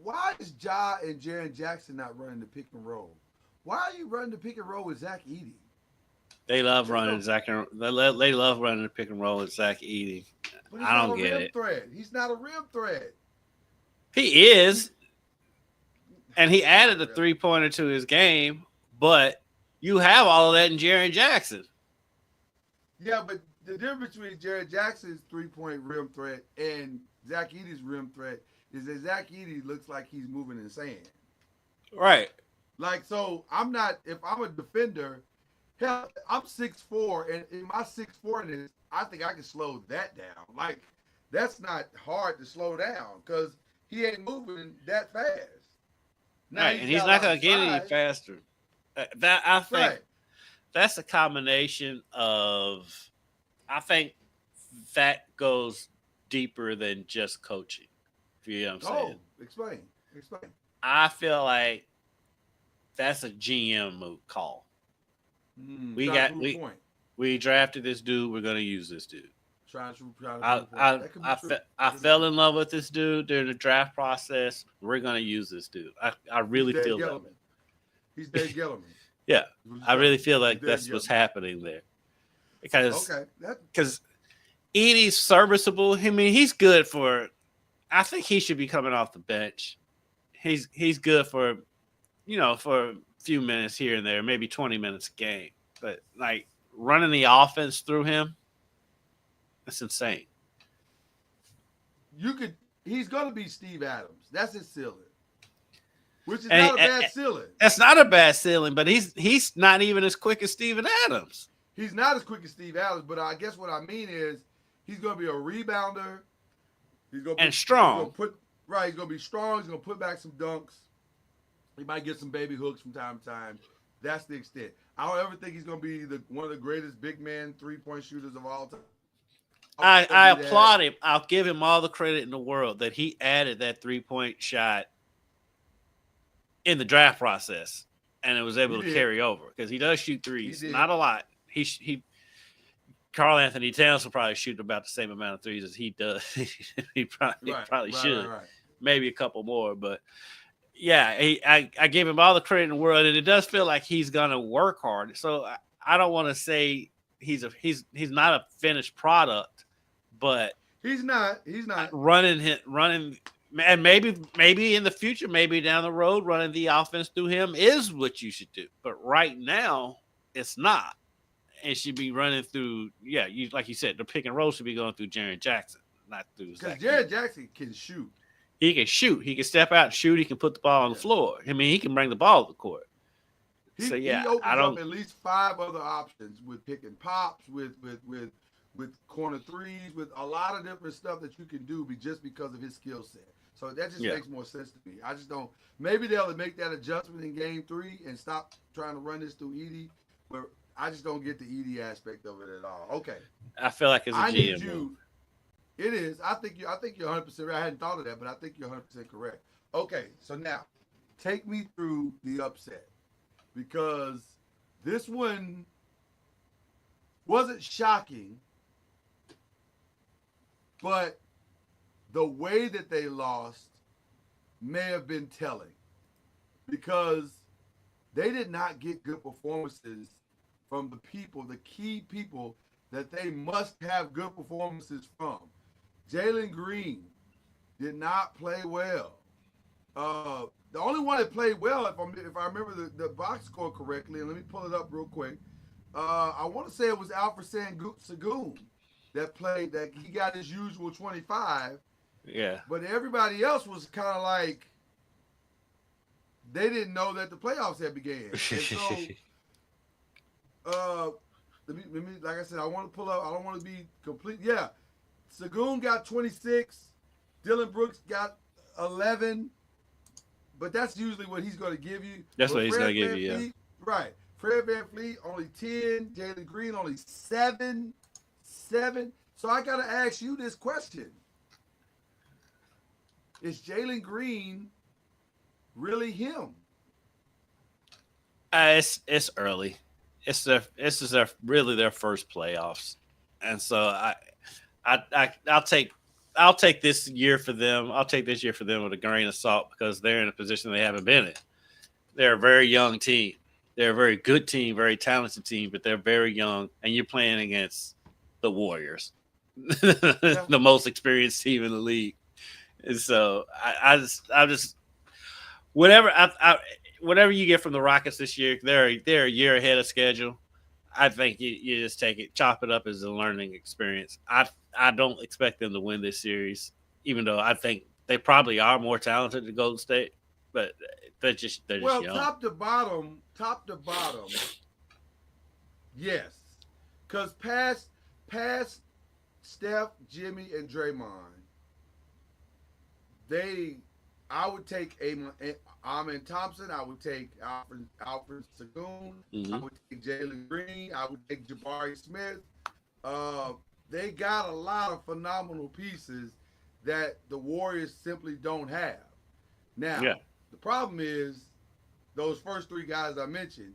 Why is Ja and Jaren Jackson not running the pick and roll? Why are you running the pick and roll with Zach Edey?
They love running They love running the pick and roll with Zach Edey. I don't get it.
He's not a rim threat.
He is, and he added a 3-pointer to his game. But you have all of that in Jaren Jackson.
Yeah, but the difference between Jaren Jackson's 3-point rim threat and Zach Edey's rim threat is that Zach Edey looks like he's moving in sand.
Right.
Like, so if I'm a defender Hell, I'm 6'4", and in my 6'4"ness, I think I can slow that down. Like, that's not hard to slow down because he ain't moving that fast. Now
Right,
he's
and he's
got a
not
lot
going
of
to get any
size.
faster. That I think
Right.
that's a combination of. I think that goes deeper than just coaching. If you know what I'm saying.
Oh, explain. Explain.
I feel like that's a GM move call. We
Trying to
got
prove a point.
we drafted this dude. We're going to use this dude.
Trying to prove
I
a point.
I
That could be
I,
true.
fe- I fell in love with this dude during the draft process. We're gonna use this dude. I
He's
really
Dave
feel that way.
Gellerman. He's Dave Gellerman.
Yeah, I really feel
He's
like
Dave
that's what's
Gellerman.
happening there because
Okay. That
because Edie's serviceable. I mean, he's good for. I think he should be coming off the bench. He's good for for a few minutes here and there, maybe 20 minutes a game. But like running the offense through him, that's insane.
you could. He's gonna be Steve Adams. That's his ceiling, which is
And,
not a bad ceiling.
that's not a bad ceiling, but he's not even as quick as Steven Adams.
He's not as quick as Steve Adams, but I guess what I mean is he's gonna be a rebounder. He's gonna
And strong.
He's gonna be strong. He's gonna put back some dunks. He might get some baby hooks from time to time. That's the extent. I don't ever think he's gonna be one of the greatest big man 3-point shooters of all time.
I applaud him. I'll give him all the credit in the world that he added that 3-point shot in the draft process, and it was able to carry over because he does shoot threes, not a lot. He Carl Anthony Towns will probably shoot about the same amount of threes as he does. he probably should, maybe a couple more, but yeah, I gave him all the credit in the world, and it does feel like he's gonna work hard. So I don't want to say he's not a finished product, but
he's not
running, and maybe in the future, maybe down the road, running the offense through him is what you should do. But right now, it's not. It should be running through. Yeah, like you said, the pick and roll should be going through Jaren Jackson, not through Zach.
Because Jaren Jackson can shoot.
He can shoot. He can step out and shoot. He can put the ball on the floor. I mean, he can bring the ball to the court.
He opens up at least 5 other options with pick and pops, with corner threes, with a lot of different stuff that you can do just because of his skill set. So that just makes more sense to me. I just don't. Maybe they'll make that adjustment in Game 3 and stop trying to run this through Edie, but I just don't get the Edie aspect of it at all. Okay.
I feel like it's a GM move.
It is. I think you're 100% right. I hadn't thought of that, but I think you're 100% correct. Okay, so now take me through the upset because this one wasn't shocking, but the way that they lost may have been telling because they did not get good performances from the key people that they must have good performances from. Jalen Green did not play well. The only one that played well, if I remember the box score correctly, and let me pull it up real quick. I want to say it was Alfred Sengun that played, that he got his usual 25.
Yeah.
But everybody else was kind of like, they didn't know that the playoffs had began. And so, let me, like I said, I want to pull up. I don't want to be complete. Yeah. Sengun got 26. Dylan Brooks got 11. But that's usually what he's going to give you.
That's what he's going to give you, yeah.
Right. Fred VanVleet only 10. Jalen Green only 7. So I got to ask you this question. Is Jalen Green really him?
It's early. This is really their first playoffs, and so I'll take this year for them. I'll take this year for them with a grain of salt because they're in a position they haven't been in. They're a very young team. They're a very good team, very talented team, but they're very young, and you're playing against the Warriors, the most experienced team in the league. And so I just whatever you get from the Rockets this year, they're a year ahead of schedule. I think you just take it, chop it up as a learning experience. I don't expect them to win this series, even though I think they probably are more talented than Golden State, but they're just young.
Top to bottom, Yes, because past Steph, Jimmy, and Draymond, I would take Amen Thompson. I would take Alfred Sagoon. I
Mm-hmm.
would take Jalen Green. I would take Jabari Smith. Uh, they got a lot of phenomenal pieces that the Warriors simply don't have.
Yeah.
Now, the problem is those first three guys I mentioned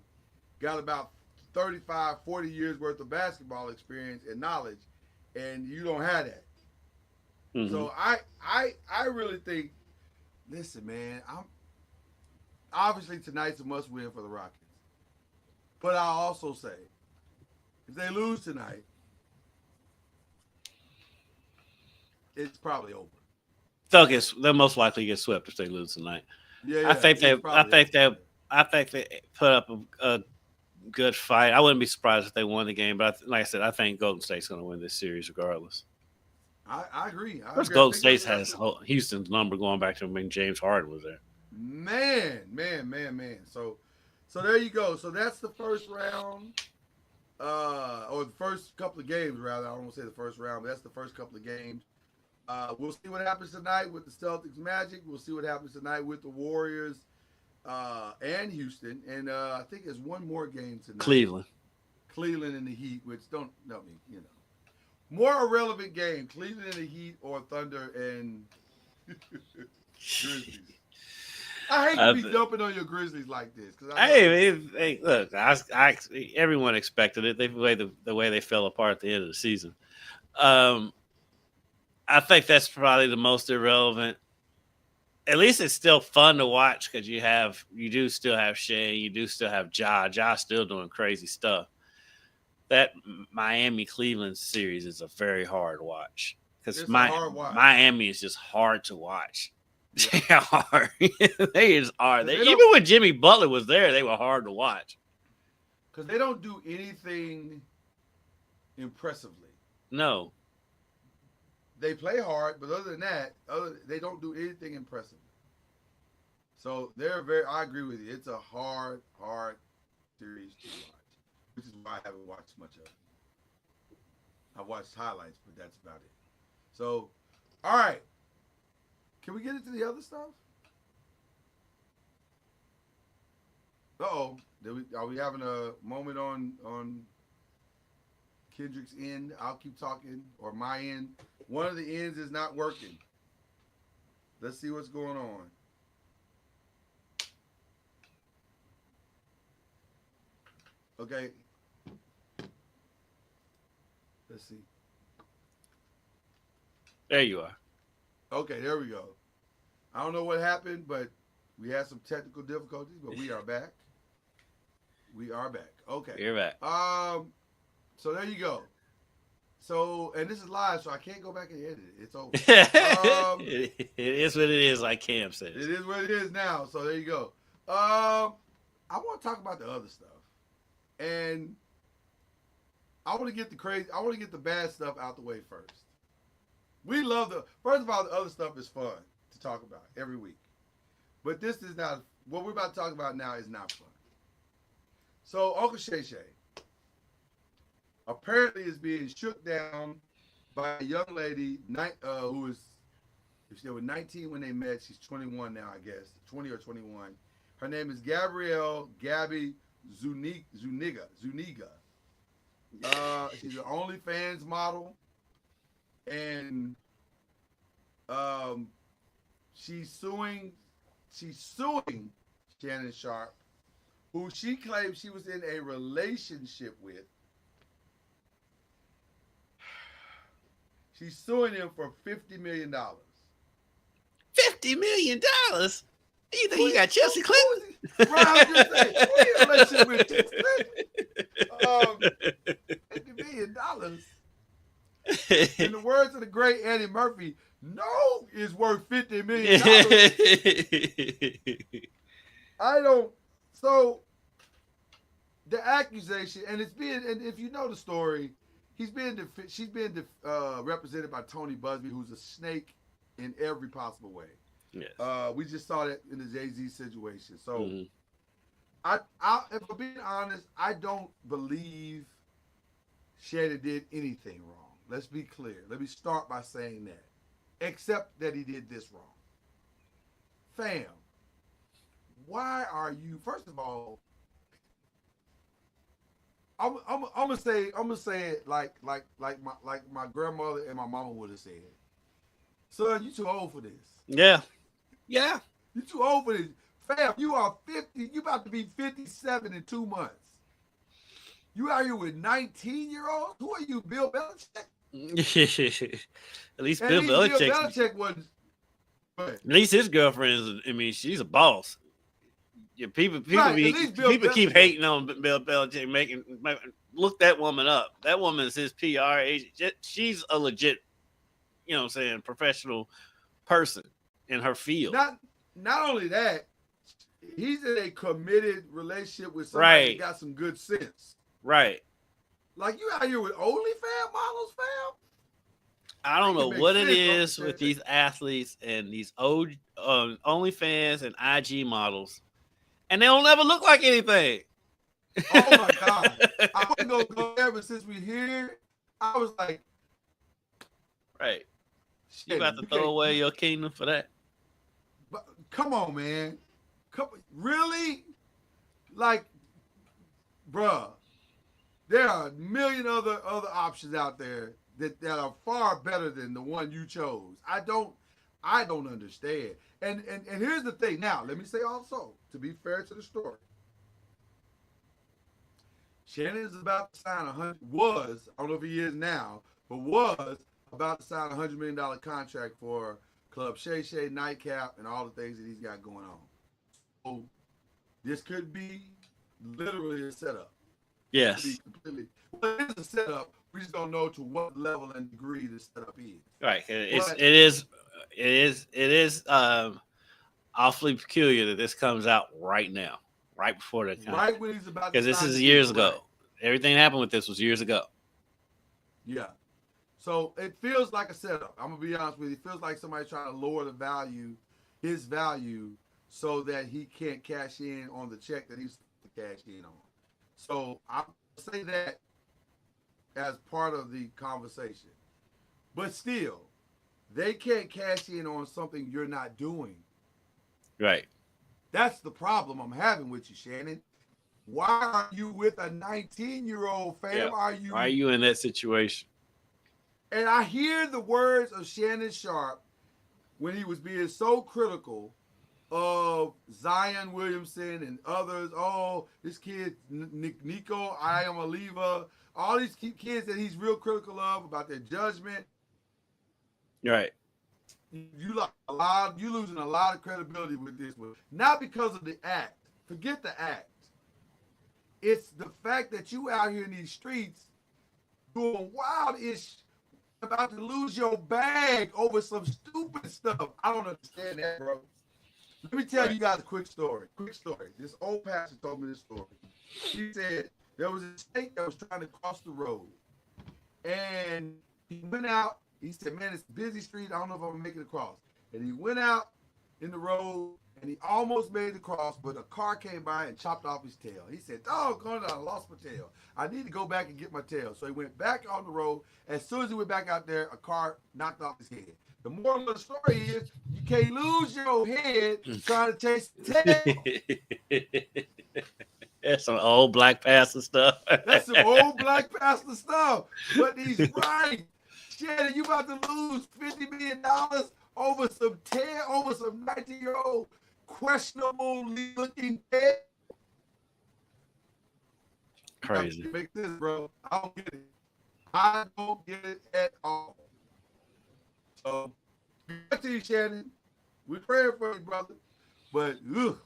got about 35, 40 years worth of basketball experience and knowledge, and you don't have that.
Mm-hmm.
So I really think, listen, man, I'm obviously tonight's a must win for the Rockets. But I'll also say, if they lose tonight, it's probably over.
They'll most likely get swept if they lose tonight.
Yeah,
I
yeah,
think
it's probably over.
I think they put up a good fight. I wouldn't be surprised if they won the game, but like I said, I think Golden State's going to win this series regardless.
I agree. I
Because
agree. I
Golden
think
State has Houston's number going back to when James Harden was there.
Man. So there you go. So that's the first round, or the first couple of games, rather. I don't want to say the first round, but that's the first couple of games. We'll see what happens tonight with the Celtics Magic. We'll see what happens tonight with the Warriors and Houston. And I think there's one more game tonight. Cleveland and the Heat, which don't mean, more irrelevant game. Cleveland and the Heat or Thunder and Grizzlies. I hate to be dumping on your Grizzlies like this.
Hey, look, everyone expected it. The way they fell apart at the end of the season. I think that's probably the most irrelevant. At least it's still fun to watch because you do still have Shay, you do still have Ja. Ja's still doing crazy stuff. That Miami Cleveland series is a very hard watch because Miami is just hard to watch. Yeah. They are hard. They just are. Even when Jimmy Butler was there, they were hard to watch
because they don't do anything impressively.
No.
They play hard, but other than that, they don't do anything impressive. So I agree with you. It's a hard series to watch, which is why I haven't watched much of it. I've watched highlights, but that's about it. So, all right. Can we get into the other stuff? Uh-oh. Are we having a moment on Kendrick's end? I'll keep talking, or my end. One of the ends is not working. Let's see what's going on. Okay. Let's see.
There you are.
Okay, there we go. I don't know what happened, but we had some technical difficulties, but we are back. We are back. Okay.
You're back.
So there you go. So, and this is live, so I can't go back and edit it. It's over.
It is what it is, like Cam says.
It is what it is now. So there you go. I want to talk about the other stuff, and I want to get the bad stuff out the way first. First of all, the other stuff is fun to talk about every week, but this is not what we're about to talk about now. Is not fun. So Uncle Shay apparently is being shook down by a young lady who was, if she was 19 when they met, she's 21 now, I guess, 20 or 21. Her name is Gabby Zuniga. She's an OnlyFans model, and she's suing Shannon Sharp, who she claims she was in a relationship with. She's suing him for $50 million.
$50 million? You think you got Chelsea Clinton?
Right, I was just saying, who are you in a relationship with $50 million. In the words of the great Eddie Murphy, no is worth $50 million. So the accusation, and if you know the story, she's being represented by Tony Busby, who's a snake in every possible way.
Yes.
We just saw that in the Jay-Z situation. So if I'm being honest, I don't believe Shay did anything wrong. Let's be clear. Let me start by saying that. Except that he did this wrong. Fam, why are you? First of all, I'm gonna say it like my grandmother and my mama would have said. Son, you too old for this.
Yeah. Yeah.
You too old for this. Fam, you are 50. You about to be 57 in 2 months. You out here with 19-year-olds? Who are you, Bill Belichick?
At least
At
Bill
least Bill
Belichick.
Belichick was.
At least his girlfriend is. I mean, she's a boss. Yeah, people
Right, at least Bill
keep
Belichick.
hating on Bill Belichick, making look that woman up. That woman is his PR agent. She's a legit, you know what I'm saying, professional person in her field.
Not only that, he's in a committed relationship with somebody
Right.
that got some good sense.
Right.
Like you out here with OnlyFans models, fam?
I don't know
Make
what it
sense,
is
don't
with
it?
these athletes and these old OnlyFans and IG models, and they don't ever look like anything.
Oh my God. I wasn't gonna go there, but since we're here, I was like,
Right. You
shit,
about to
you
throw
can't-
away your kingdom for that?
But come on, man. Really? Like, bruh, there are a million other options out there that are far better than the one you chose. I don't understand. And here's the thing. Now, let me say also, to be fair to the story, Shannon is about to sign I don't know if he is now, but was about to sign $100 million contract for Club Shay, Nightcap, and all the things that he's got going on. So this could be literally a setup.
Yes.
Well, it is a setup. We just don't know to what level and degree the setup is.
Right. It is awfully peculiar that this comes out right now, right before the contract.
Right when he's about to
Because this
sign
is
the
years
deal,
ago.
right.
Everything happened with this was years ago.
Yeah. So it feels like a setup. I'm gonna be honest with you. It feels like somebody trying to lower his value, so that he can't cash in on the check that he's to cash in on. So I say that as part of the conversation. But still, they can't cash in on something you're not doing.
Right.
That's the problem I'm having with you, Shannon. Why are you with a 19-year-old, fam?
Yeah.
Are you?
Why are you in that situation?
And I hear the words of Shannon Sharp when he was being so critical of Zion Williamson and others. Oh, this kid, Nico, I am a lever. All these kids that he's real critical of about their judgment.
Right.
You losing a lot of credibility with this one. Not because of the act. Forget the act. It's the fact that you out here in these streets doing wild-ish, about to lose your bag over some stupid stuff. I don't understand that, bro. Let me tell you guys a quick story. This old pastor told me this story. He said there was a snake that was trying to cross the road. And he went out. He said, man, it's a busy street. I don't know if I'm going to make it across. And he went out in the road, and he almost made the cross, but a car came by and chopped off his tail. He said, doggone it, I lost my tail. I need to go back and get my tail. So he went back on the road. As soon as he went back out there, a car knocked off his head. The moral of the story is you can't lose your head trying to chase the tail.
That's some old black pastor stuff.
That's some old black pastor stuff. But he's right. Shannon, you about to lose $50 million over some 19-year-old questionable looking head.
Crazy.
Make this, bro. I don't get it. I don't get it at all. So, back to you, Shannon. We're praying for you, brother. But, ugh.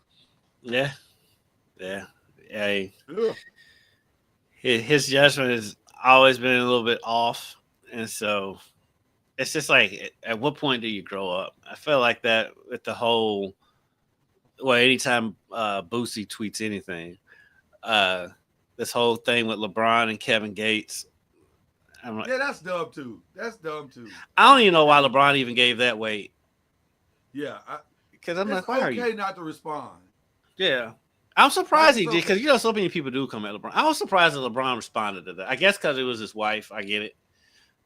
Yeah. Hey,
Ugh.
his judgment has always been a little bit off, and so it's just like, at what point do you grow up? I feel like that with the whole. Well, anytime Boosie tweets anything, this whole thing with LeBron and Kevin Gates. I'm like,
Yeah, that's dumb too.
I don't even know why LeBron even gave that weight.
Yeah,
Because I'm
it's
like, why are
okay
you?
not to respond.
Yeah, I'm surprised he
So-
did because so many people do come at LeBron. I was surprised that LeBron responded to that. I guess because it was his wife. I get it,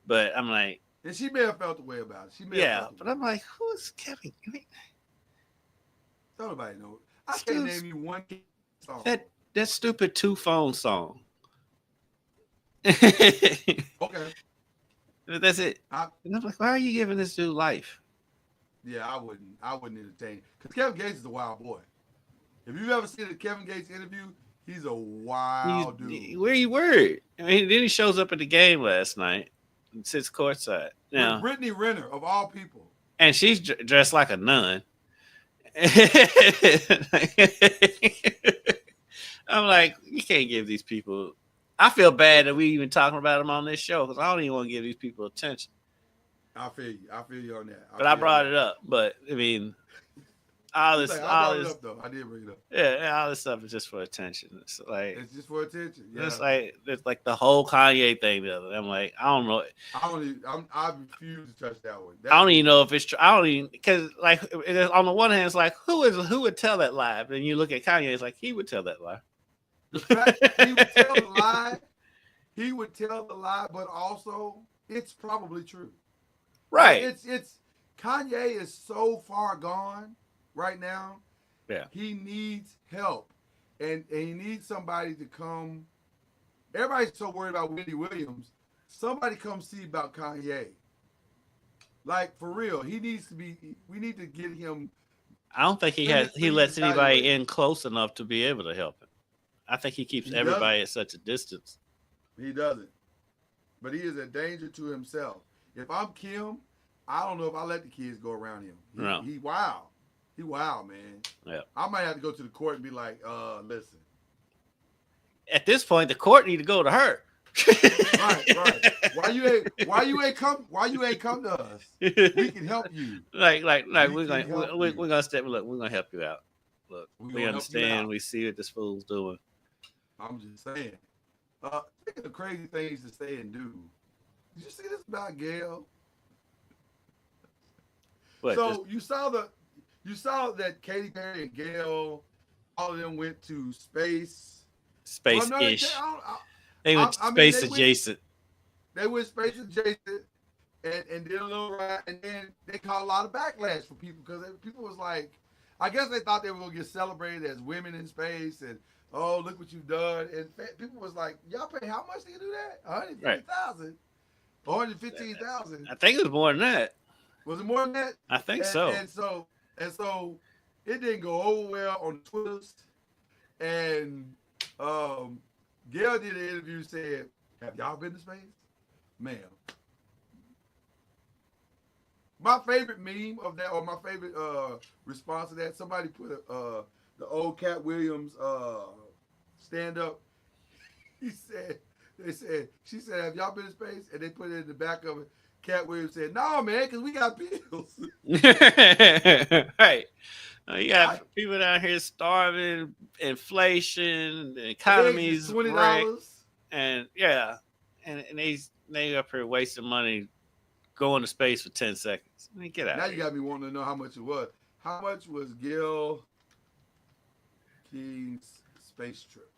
but I'm like,
And she may have felt the way about it. She may have
yeah,
felt the
but
way.
I'm like, who's Kevin? I mean,
Nobody knows. I
Excuse-
can't name you one song.
that stupid 2 phone song.
Okay.
That's it.
I-
And I'm like, why are you giving this dude life?
Yeah, I wouldn't entertain. Because Kevin Gates is a wild boy. If you've ever seen a Kevin Gates interview, he's a wild dude.
Where you were? I mean, then he shows up at the game last night and sits courtside. Now,
With Brittany Renner, of all people.
and she's dressed like a nun. I'm like, you can't give these people. I feel bad that we even talking about them on this show because I don't even want to give these people attention.
I feel you. I feel you on that.
But I brought it up. But I mean, all this,
I
all
brought it
this,
up, though. I did bring it up.
yeah, all this stuff is just for attention. It's like
It's just for attention. Yeah.
it's like the whole Kanye thing. The other, I'm like, I don't know.
I refuse to touch that one.
I don't even know if it's true. I don't even because like on the one hand, it's like who would tell that lie? And you look at Kanye, it's like he would tell that lie.
He would tell the lie. He would tell the lie, but also it's probably true.
Right.
It's Kanye is so far gone right now.
Yeah.
He needs help. And he needs somebody to come. Everybody's so worried about Wendy Williams. Somebody come see about Kanye. Like for real. He needs to be we need to get him.
I don't think he lets anybody in close enough to be able to help him. I think he keeps everybody at such a distance.
He doesn't. But he is a danger to himself. If I'm Kim, I don't know if I let the kids go around him. He wild. He wild, man.
Yeah.
I might have to go to the court and be like, listen.
At this point, the court need to go to her.
Right. Why you ain't come to us? We can help you.
Like
We
we're
can help
gonna step. Look, we're gonna help you out. Look,
We
we
gonna help you
understand.
out.
We see what this fool's doing.
I'm just saying. Think of crazy things to say and do. Did you see this about Gail?
What,
So you saw that Katy Perry and Gail, all of them went to space.
space-ish.
Well, no,
They went
I mean,
space
they went-
adjacent.
They went space adjacent and did a little ride, and then they caught a lot of backlash from people because people was like, I guess they thought they were gonna get celebrated as women in space, and oh look what you've done, and people was like, y'all pay how much do you do that? 150,000, 115,000.
I think it was more than that.
Was it more than that?
I think so.
And so it didn't go over well on Twitter, and Gail did an interview saying, "Have y'all been to space, ma'am?" My favorite meme of that, or my favorite response to that, somebody put the old Cat Williams stand up. She said, "Have y'all been to space?" And they put it in the back of it. Cat Williams said, "No, man, because we got bills."
Right. You got people down here starving, inflation, the economy's wrecked,
$20.
and yeah, and they up here wasting money going to space for 10 seconds. I mean, get out.
Now
of
you
here.
got me wanting to know how much it was. How much was Gil King's space trip?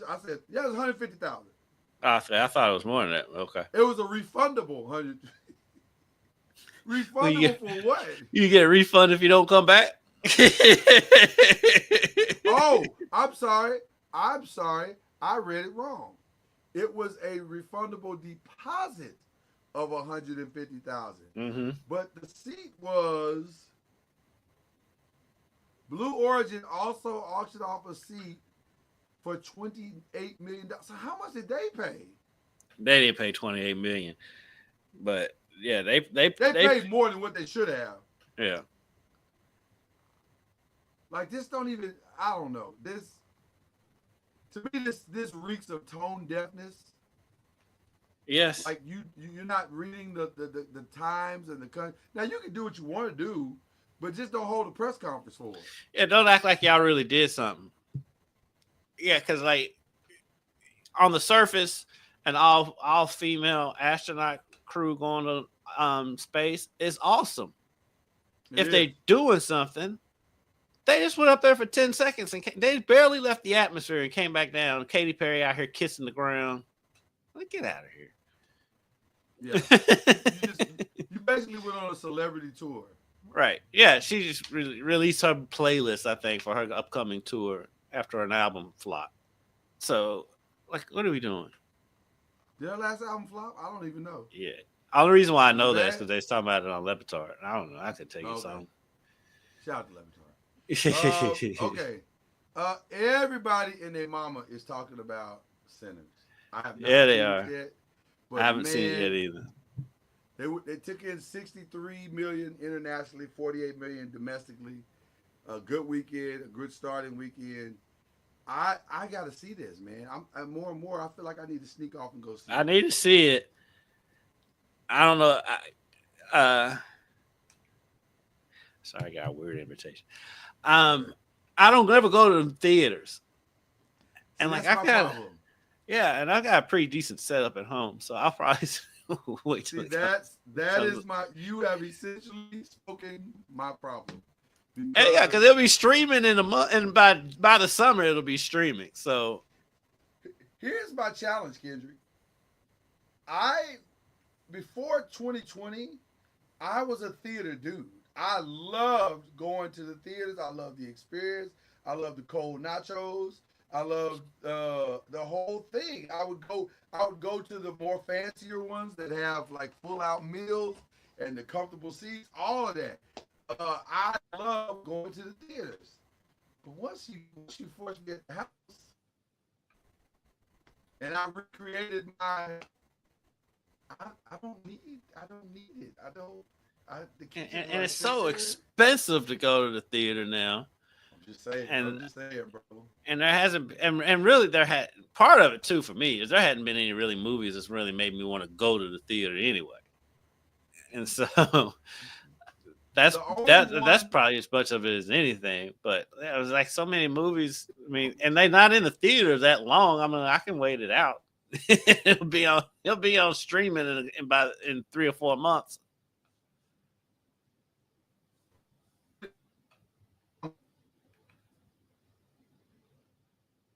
I said, yeah, it was 150,000.
I thought it was more than that. Okay.
It was a refundable 100. Refundable for what?
You get a refund if you don't come back.
Oh, I'm sorry. I read it wrong. It was a refundable deposit of 150,000.
Mm-hmm.
But the seat was Blue Origin also auctioned off a seat for $28 million. So how much did they pay?
They didn't pay $28 million, but yeah, they
paid more than what they should have.
Yeah.
Like this don't even. I don't know. This to me this reeks of tone deafness.
Yes.
Like you're not reading the times and the now you can do what you want to do, but just don't hold a press conference for it.
Yeah, don't act like y'all really did something. Yeah, because like on the surface, an all female astronaut crew going to space is awesome. if they doing something, they just went up there for 10 seconds and they barely left the atmosphere and came back down. Katy Perry out here kissing the ground. Like, get out of here.
Yeah. You basically went on a celebrity tour.
Right. Yeah, she just released her playlist, I think, for her upcoming tour after an album flop. So, like, what are we doing?
Did her last album flop? I don't even know.
Yeah. Only reason why I know that is because they was talking about it on Levitar. I don't know. I could tell you something.
Shout out to Levitar. Okay. Everybody and their mama is talking about Sinners. I have not
yeah, they
seen
are.
it yet,
I haven't seen it yet either.
They took in 63 million internationally, 48 million domestically. A good weekend, a good starting weekend. I got to see this, man. I'm more and more. I feel like I need to sneak off and go see.
I need to see it. I don't know. Sorry, I got a weird invitation. I don't ever go to the theaters, and like I got, and I got a pretty decent setup at home, so I'll probably wait till
that is my. You have essentially spoken my problem.
Yeah, because it'll be streaming in a month, and by the summer it'll be streaming. So
here's my challenge, Kendrick. Before 2020, I was a theater dude. I loved going to the theaters. I loved the experience. I loved the cold nachos. I loved the whole thing. I would go to the more fancier ones that have like full out meals and the comfortable seats. All of that. I love going to the theaters. But once you force me at the house, and I recreated my. I don't need it.
And it's so expensive to go to the theater now.
I'm just saying, bro.
And there hasn't, and really part of it too for me is there hadn't been any really movies that's really made me want to go to the theater anyway. And so that's probably as much of it as anything. But it was like so many movies. I mean, and they're not in the theater that long. I mean, I can wait it out. It'll be on streaming in 3 or 4 months.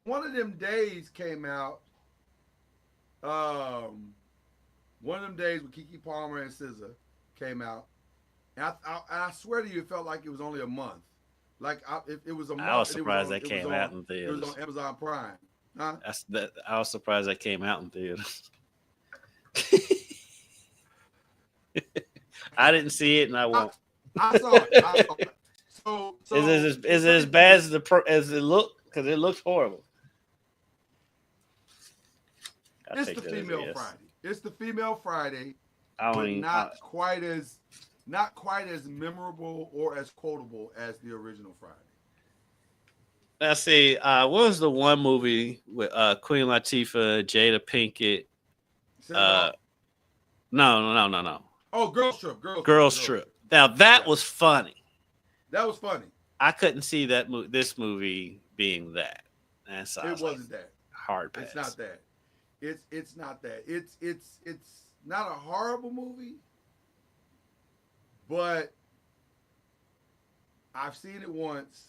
One of them days came out. One of them days with Keke Palmer and SZA came out, and I swear to you, it felt like it was only a month. Like it was a month.
I was surprised that came out in theaters.
It was on Amazon Prime. Huh?
I was surprised that came out in theaters. I didn't see it, and I won't.
I saw it. So
is it as bad as it looked? Because it looks horrible.
It's the female Friday. It's the female Friday, but not quite as memorable or as quotable as the original Friday.
Let's see. What was the one movie with Queen Latifah, Jada Pinkett? No.
Oh, Girls Trip.
Girls Trip. Now that was funny.
That was funny.
I couldn't see this movie being that. And so
it wasn't that.
Hard pass.
It's not that. It's not that. It's not a horrible movie, but I've seen it once.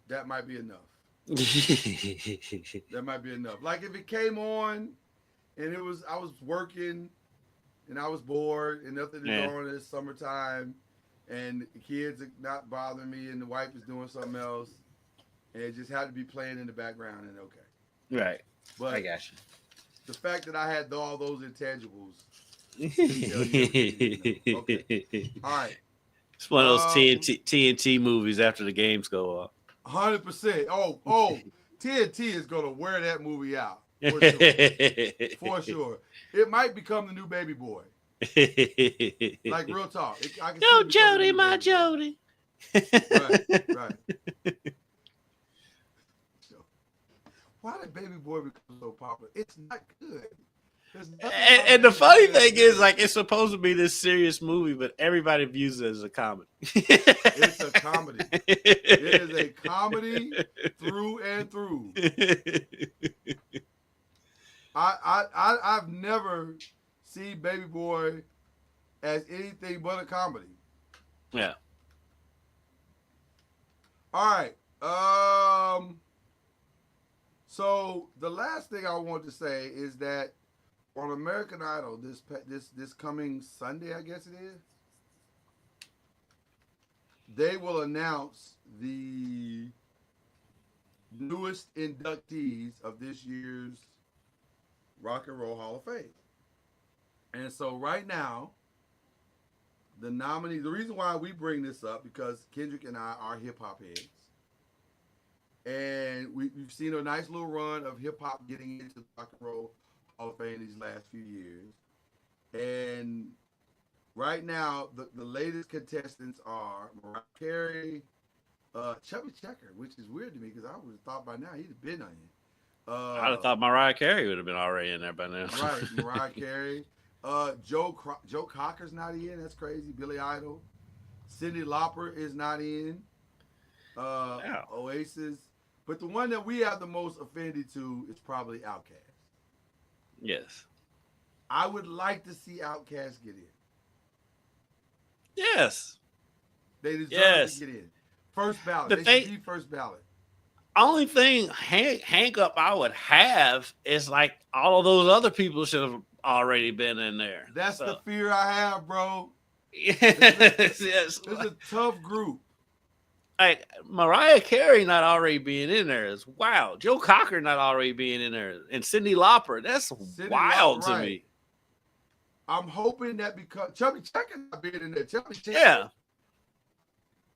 That might be enough. That might be enough. Like if it came on and I was working and I was bored and nothing is on, it's summertime and the kids are not bothering me and the wife is doing something else and it just had to be playing in the background and okay.
Right.
But
I got you.
The fact that I had all those intangibles. Okay. All right.
It's one of those TNT movies after the games go off.
100%. Oh, TNT is gonna wear that movie out for sure. For sure. It might become the new Baby Boy. Like real talk.
Yo, Jody, my Jody.
Right. Why did Baby Boy become so popular? It's not good.
And the funny thing is, like, it's supposed to be this serious movie, but everybody views it as a comedy.
It's a comedy. It is a comedy through and through. I've never seen Baby Boy as anything but a comedy.
Yeah.
All right. So the last thing I want to say is that on American Idol this coming Sunday, I guess it is, they will announce the newest inductees of this year's Rock and Roll Hall of Fame. And so right now, the nominee, the reason why we bring this up because Kendrick and I are hip hop heads. And we've seen a nice little run of hip hop getting into the Rock and Roll Hall of Fame these last few years. And right now, the latest contestants are Mariah Carey, Chubby Checker, which is weird to me because I would have thought by now he'd have been on it.
I'd have thought Mariah Carey would have been already in there by now.
Right, Mariah Carey. Joe Cocker's not in. That's crazy. Billy Idol. Cyndi Lauper is not in.
Yeah.
Oasis. But the one that we have the most affinity to is probably Outkast.
Yes.
I would like to see Outkast get in.
Yes.
They deserve to get in. First ballot. They should be first ballot.
Only thing hang up I would have is like all of those other people should have already been in there.
That's the fear I have, bro.
Yes.
It's a tough group.
Like Mariah Carey not already being in there is wild. Joe Cocker not already being in there, and Cyndi Lauper. That's wild to me.
I'm hoping that because Chubby Checker not being in there. Chubby Checker.
Yeah.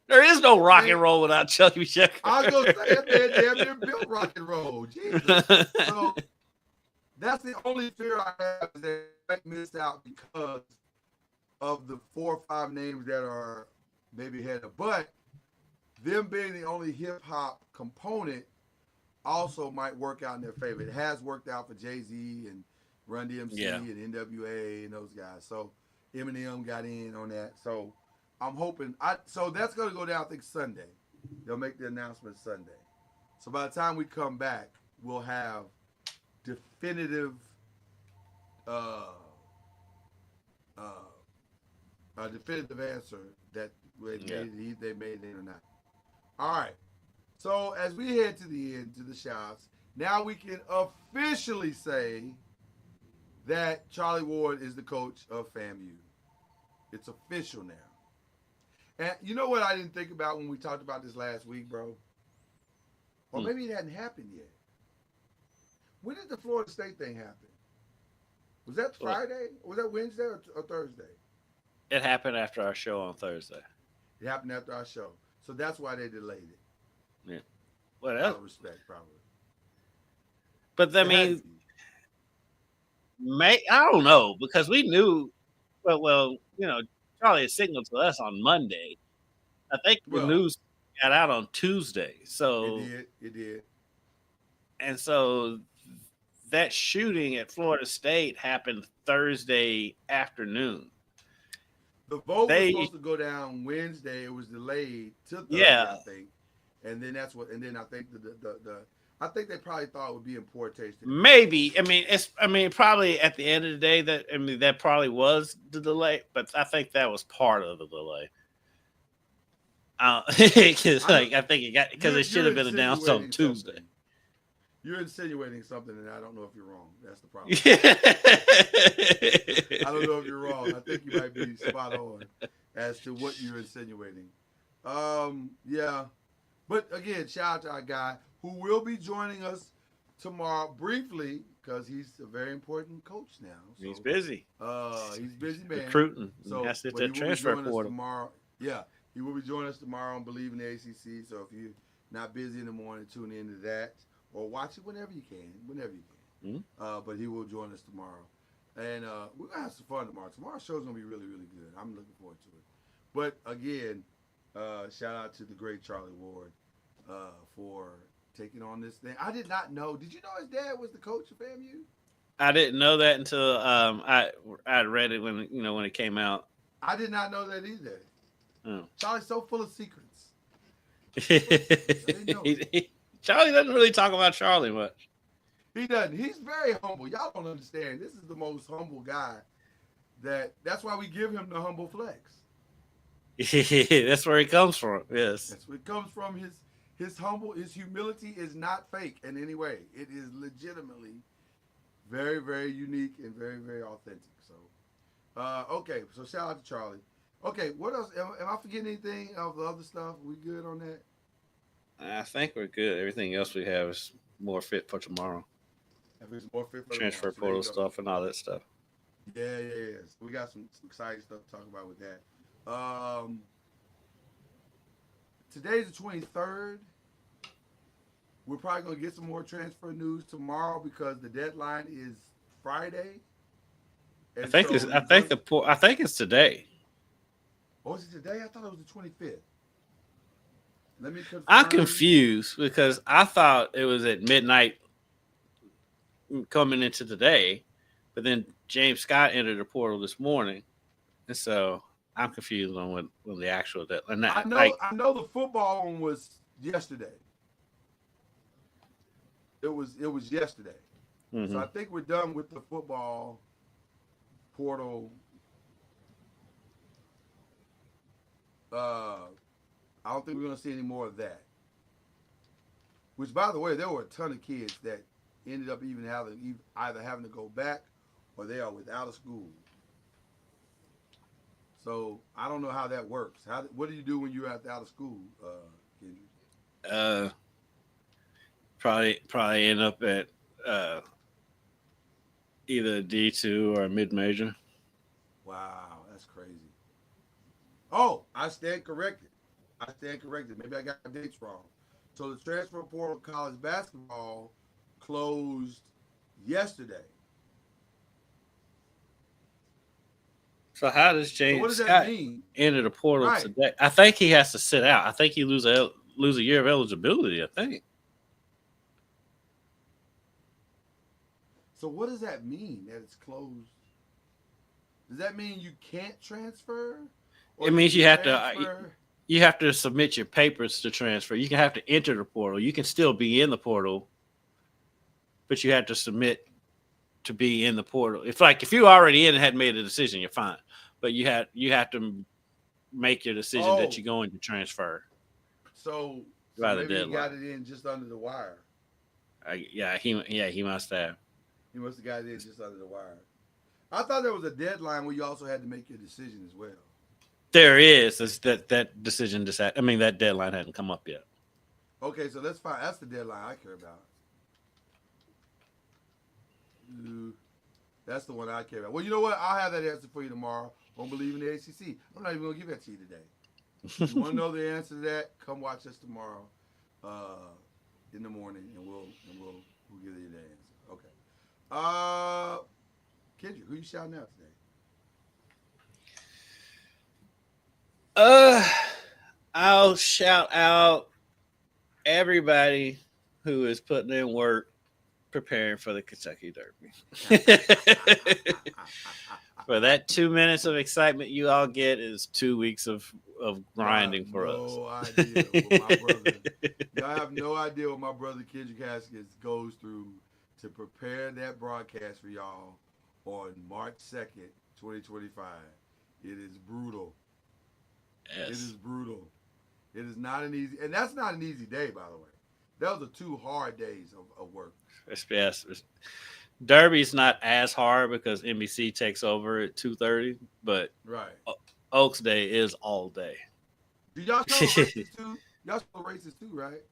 There is no rock and roll without Chubby Checker.
I was gonna say that man damn near built rock and roll. Jesus. So that's the only fear I have is that I might miss out because of the 4 or 5 names that are maybe ahead of. But them being the only hip hop component also might work out in their favor. It has worked out for Jay-Z and Run DMC and NWA and those guys. So Eminem got in on that. So I'm hoping so that's gonna go down, I think, Sunday. They'll make the announcement Sunday. So by the time we come back, we'll have definitive definitive answer that they made it or not. All right. So as we head to the end, to the shots, now we can officially say that Charlie Ward is the coach of FAMU. It's official now. And you know what I didn't think about when we talked about this last week, bro? Or maybe it hadn't happened yet. When did the Florida State thing happen? Was that Friday? Or was that Wednesday or Thursday?
It happened after our show on Thursday.
It happened after our show. So that's why they delayed it.
Yeah. Well,
out of respect, probably.
But I mean, I don't know, because we knew, well, you know, Charlie had signaled to us on Monday. I think the news got out on Tuesday. So
it did.
And so that shooting at Florida State happened Thursday afternoon.
The vote was supposed to go down Wednesday. It was delayed to Thursday, I think. And then that's what. And then I think I think they probably thought it would be in poor taste.
Maybe. I mean, probably at the end of the day, that probably was the delay. But I think that was part of the delay. Because I think it got because it should have been announced on Tuesday.
You're insinuating something, and I don't know if you're wrong. That's the problem. I don't know if you're wrong. I think you might be spot on as to what you're insinuating. Yeah. But again, shout out to our guy who will be joining us tomorrow briefly because he's a very important coach now. So,
he's busy.
He's busy, man.
Recruiting.
So
has to hit that transfer portal
tomorrow. Yeah, he will be joining us tomorrow on Believe in the ACC. So if you're not busy in the morning, tune into that. Or watch it whenever you can. Mm-hmm. But he will join us tomorrow. And we're going to have some fun tomorrow. Tomorrow's show's going to be really, really good. I'm looking forward to it. But again, shout out to the great Charlie Ward for taking on this thing. I did not know. Did you know his dad was the coach of FAMU?
I didn't know that until I read it when it came out.
I did not know that either.
Oh.
Charlie's so full of secrets.
Charlie doesn't really talk about Charlie much.
He doesn't. He's very humble. Y'all don't understand. This is the most humble guy. That's why we give him the humble flex.
That's where he comes from. Yes.
That's where it comes from. His humility is not fake in any way. It is legitimately very, very unique and very, very authentic. So, okay. So shout out to Charlie. Okay, what else? Am I forgetting anything of the other stuff? We good on that?
I think we're good. Everything else we have is more fit for tomorrow.
If it's more fit for tomorrow.
Transfer
So there you
portal
go.
stuff and all that stuff.
Yeah, yeah, yeah. So we got some exciting stuff to talk about with that. Today's the 23rd. We're probably gonna get some more transfer news tomorrow because the deadline is Friday.
I
And
think
so
it's. I
you're
think
going.
the. I think it's today.
Oh, is it today? I thought it was the 25th. Let me
I'm
confirm.
confused because I thought it was at midnight coming into today, but then James Scott entered the portal this morning, and so I'm confused on when the actual deadline.
I know.
Like,
I know the football one was yesterday. It was yesterday. So
hmm
I think we're done with the football portal. Uh, I don't think we're gonna see any more of that. Which, by the way, there were a ton of kids that ended up even having either having to go back or they are without a school. So I don't know how that works. What do you do when you're out of school, Kendrick?
uh, probably end up at uh, either a D2 or a mid major.
Wow, that's crazy. Oh, I stand corrected. I stand corrected. Maybe I got dates wrong. So the transfer portal college basketball closed yesterday.
So how does
So what
James
does that
Scott
mean?
enter the portal
Right.
today? I think he has to sit out. I think he lose a year of eligibility. I think.
So what does that mean that it's closed? Does that mean you can't transfer, or
It
you
means
can transfer?
you have to submit your papers to transfer. You can have to enter the portal. You can still be in the portal, but you have to submit to be in the portal. If you already in and had made a decision, you're fine. But you have to make your decision that
Oh,
you're going to transfer
so
by the
maybe he got
deadline.
it in just under the wire.
He must have.
He must have got it in just under the wire. I thought there was a deadline where you also had to make your decision as well.
There is that decision. I mean that deadline hadn't come up yet.
Okay, so that's fine. That's the deadline I care about. Ooh, that's the one I care about. Well, you know what? I'll have that answer for you tomorrow on Believe in the ACC. I'm not even gonna give that to you today. If you want to know the answer to that, come watch us tomorrow in the morning, and we'll give you the answer. Okay. Uh, Kendrick, who you shouting out today?
uh, I'll shout out everybody who is putting in work preparing for the Kentucky Derby. For that 2 minutes of excitement you all get is 2 weeks of
Y'all have
grinding for us.
no idea what my brother. Y'all have no idea what my brother Kendrick Haskins goes through to prepare that broadcast for y'all on March 2nd, 2025. It is brutal. It is
Yes.
brutal. It is not an easy, and that's not an easy day, by the way. Those are 2 hard days of work.
Yes. Derby's not as hard because NBC takes over at 2:30, but
Right.
Oaks Day is all day.
Do y'all show the races too? Y'all show the races too, right?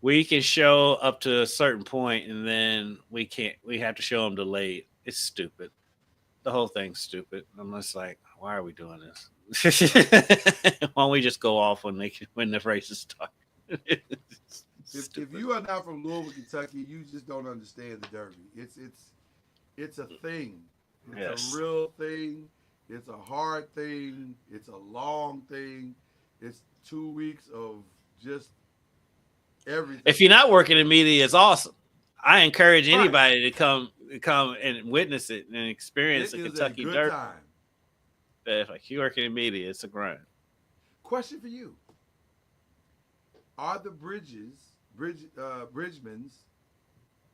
We can show up to a certain point, and then we can't. We have to show them delayed. It's stupid. The whole thing's stupid. I'm just like, why are we doing this? Why don't we just go off when the races start?
If
Stupid.
you are not from Louisville, Kentucky, you just don't understand the Derby. It's a thing. It's a
Yes.
real thing. It's a hard thing. It's a long thing. It's 2 weeks of just
If
everything.
you're not working in media, it's awesome. I encourage
Right.
anybody to come and witness it and experience
It
the
is a
Kentucky
good
Derby.
time.
But if like you're working in media, it's a grind.
Question for you: are the Bridgemans,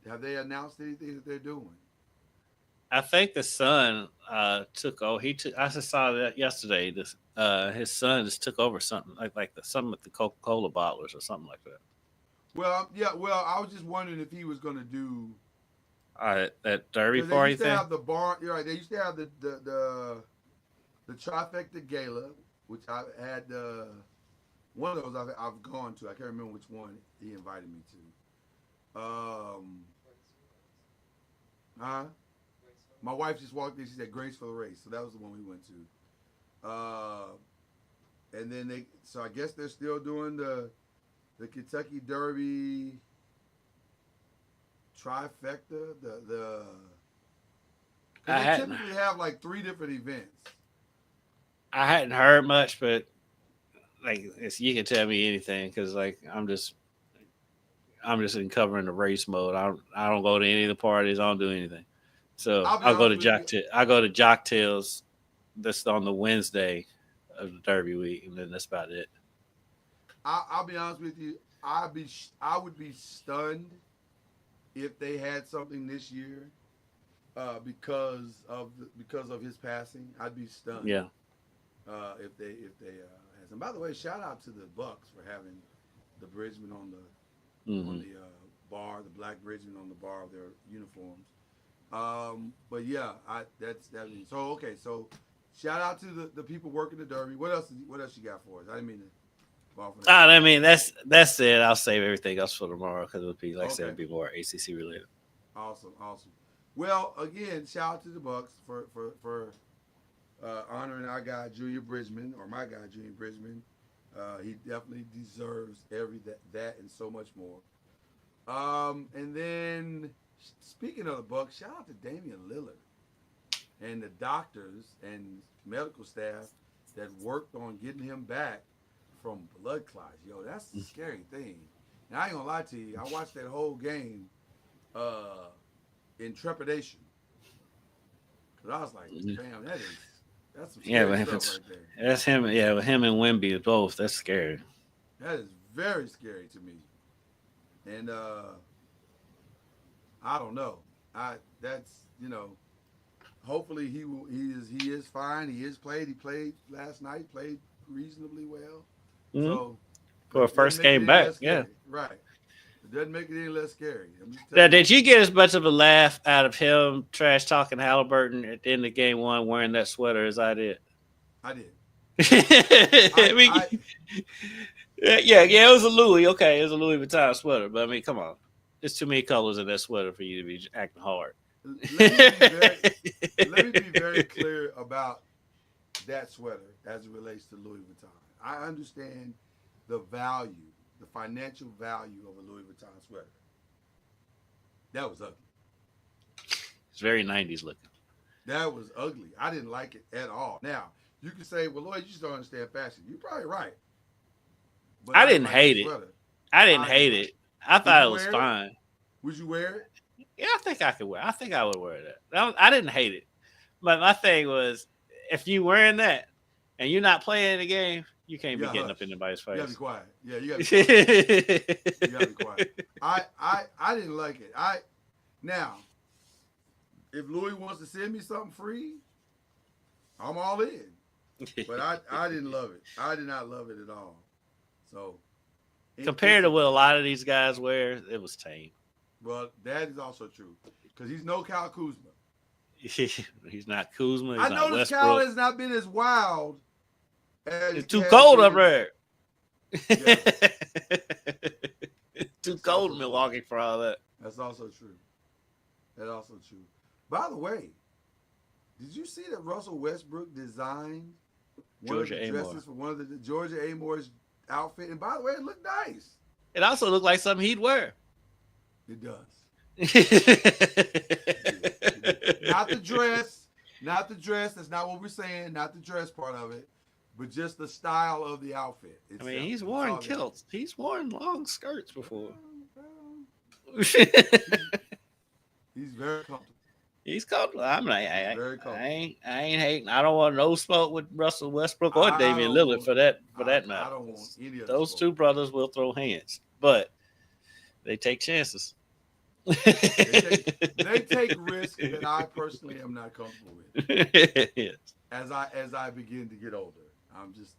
have they announced anything that they're doing?
I think the son took over. He took. I just saw that yesterday. This his son just took over something like something with the Coca-Cola bottlers or something like that.
Well, yeah. Well, I was just wondering if he was going to do
That Derby
because they
party
used to
thing.
have the bar. You're right. They used to have the trifecta gala, which I had. One of those I've gone to. I can't remember which one he invited me to. Huh? My wife just walked in. She said Grace for the Race, so that was the one we went to. And then so I guess they're still doing the Kentucky Derby trifecta.
I
They
hadn't
typically have like 3 different events.
I hadn't heard much, but like you can tell me anything because like I'm just in covering the race mode. I don't go to any of the parties. I don't do anything. So
I'll be honest with you.
I go to Jock Tails. That's on the Wednesday of the Derby week, and then that's about it.
I'll be honest with you. I would be stunned if they had something this year because of his passing. I'd be stunned.
Yeah.
If they had some. By the way, shout out to the Bucks for having the Bridgman on the bar, the black Bridgman on the bar of their uniforms. But yeah, that means so okay. So shout out to the people working the Derby. What else you got for us? I didn't mean to.
I mean that's it. I'll save everything else for tomorrow because it'll be like I said, it'll be more ACC related.
Awesome. Well, again, shout out to the Bucks for honoring our guy Junior Bridgman, or my guy Junior Bridgman. He definitely deserves that and so much more. And then speaking of the Bucks, shout out to Damian Lillard and the doctors and medical staff that worked on getting him back from blood clots. Yo, that's a scary thing. Now, I ain't gonna lie to you. I watched that whole game in trepidation. Because I was like, damn, that's some scary stuff right there.
That's him. Yeah, with him and Wemby both. That's scary.
That is very scary to me. And I don't know. Hopefully he is fine. He played last night, played reasonably well.
Mm-hmm.
So
for a first game back, yeah.
Right. It doesn't make it any less scary.
Now, did you get as much of a laugh out of him trash talking Halliburton at the end of game 1 wearing that sweater as I did?
I did.
Yeah, it was a Louis. Okay, it was a Louis Vuitton sweater, but I mean, come on, there's too many colors in that sweater for you to be acting hard.
Let me be very clear about that sweater as it relates to Louis Vuitton. I understand the financial value of a Louis Vuitton sweater. That was ugly.
It's very 90s looking.
That was ugly. I didn't like it at all. Now, you can say, well, Lloyd, you just don't understand fashion. You're probably right.
But I didn't hate it. I didn't hate it. I thought it was fine.
Would you wear it?
Yeah, I think I could wear it. I think I would wear that. I didn't hate it. But my thing was, if you wearing that and you're not playing the game, you can't be getting up in anybody's face.
You gotta be quiet. Yeah, you gotta be quiet. You gotta be quiet. I didn't like it. Now, if Louis wants to send me something free, I'm all in. But I didn't love it. I did not love it at all. So
compared to what a lot of these guys wear, it was tame.
Well, that is also true because he's no Kyle Kuzma.
He's not Kuzma. He's
I noticed Kyle has not been as wild.
It's too cold up there. Yeah. Too cold in Milwaukee for all that.
That's also true. By the way, did you see that Russell Westbrook designed one of the dresses for one of the Georgia Amore's outfit? And by the way, it looked nice.
It also looked like something he'd wear.
It does. Not the dress. That's not what we're saying. Not the dress part of it, but just the style of the outfit.
I mean, he's worn kilts. He's worn long skirts before.
He's very comfortable.
He's comfortable. I
very comfortable.
I ain't hating. I don't want no smoke with Russell Westbrook or Damian Lillard for that matter.
I don't want any of
those two brothers will throw hands, but they take chances.
They take risks that I personally am not comfortable with.
Yes.
As I begin to get older,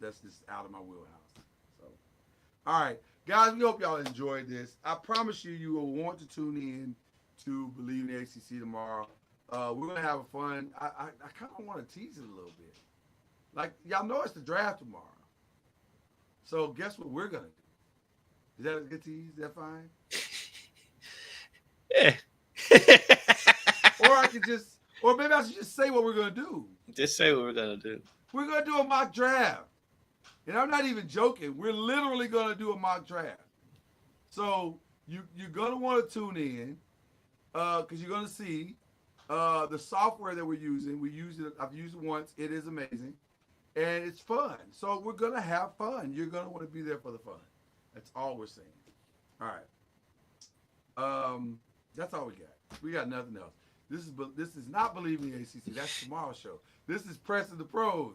that's just out of my wheelhouse. So, all right, guys, we hope y'all enjoyed this. I promise you will want to tune in to Believe in the ACC tomorrow. We're gonna have a fun. I kind of want to tease it a little bit. Like y'all know it's the draft tomorrow. So guess what we're gonna do? Is that a good tease? Is that fine?
Yeah.
Or I could just, or maybe I should just say what we're gonna do.
Just say what we're gonna do.
We're gonna do a mock draft, and I'm not even joking. We're literally gonna do a mock draft. So you're gonna want to tune in, because you're gonna see the software that we're using. We use it. I've used it once. It is amazing, and it's fun. So we're gonna have fun. You're gonna want to be there for the fun. That's all we're saying. All right. That's all we got. We got nothing else. This is not Believe in the ACC. That's tomorrow's show. This is Pressing the Pros,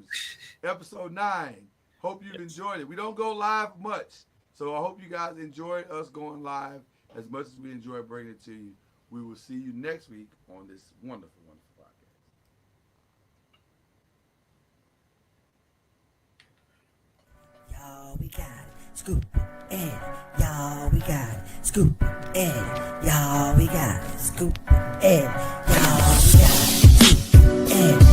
episode 9. Hope you've enjoyed it. We don't go live much, so I hope you guys enjoyed us going live as much as we enjoy bringing it to you. We will see you next week on this wonderful, wonderful podcast.
Y'all, we got it. Scoop and y'all, we got it. Scoop and y'all, we got it. Scoop and y'all, we got it. Scoop and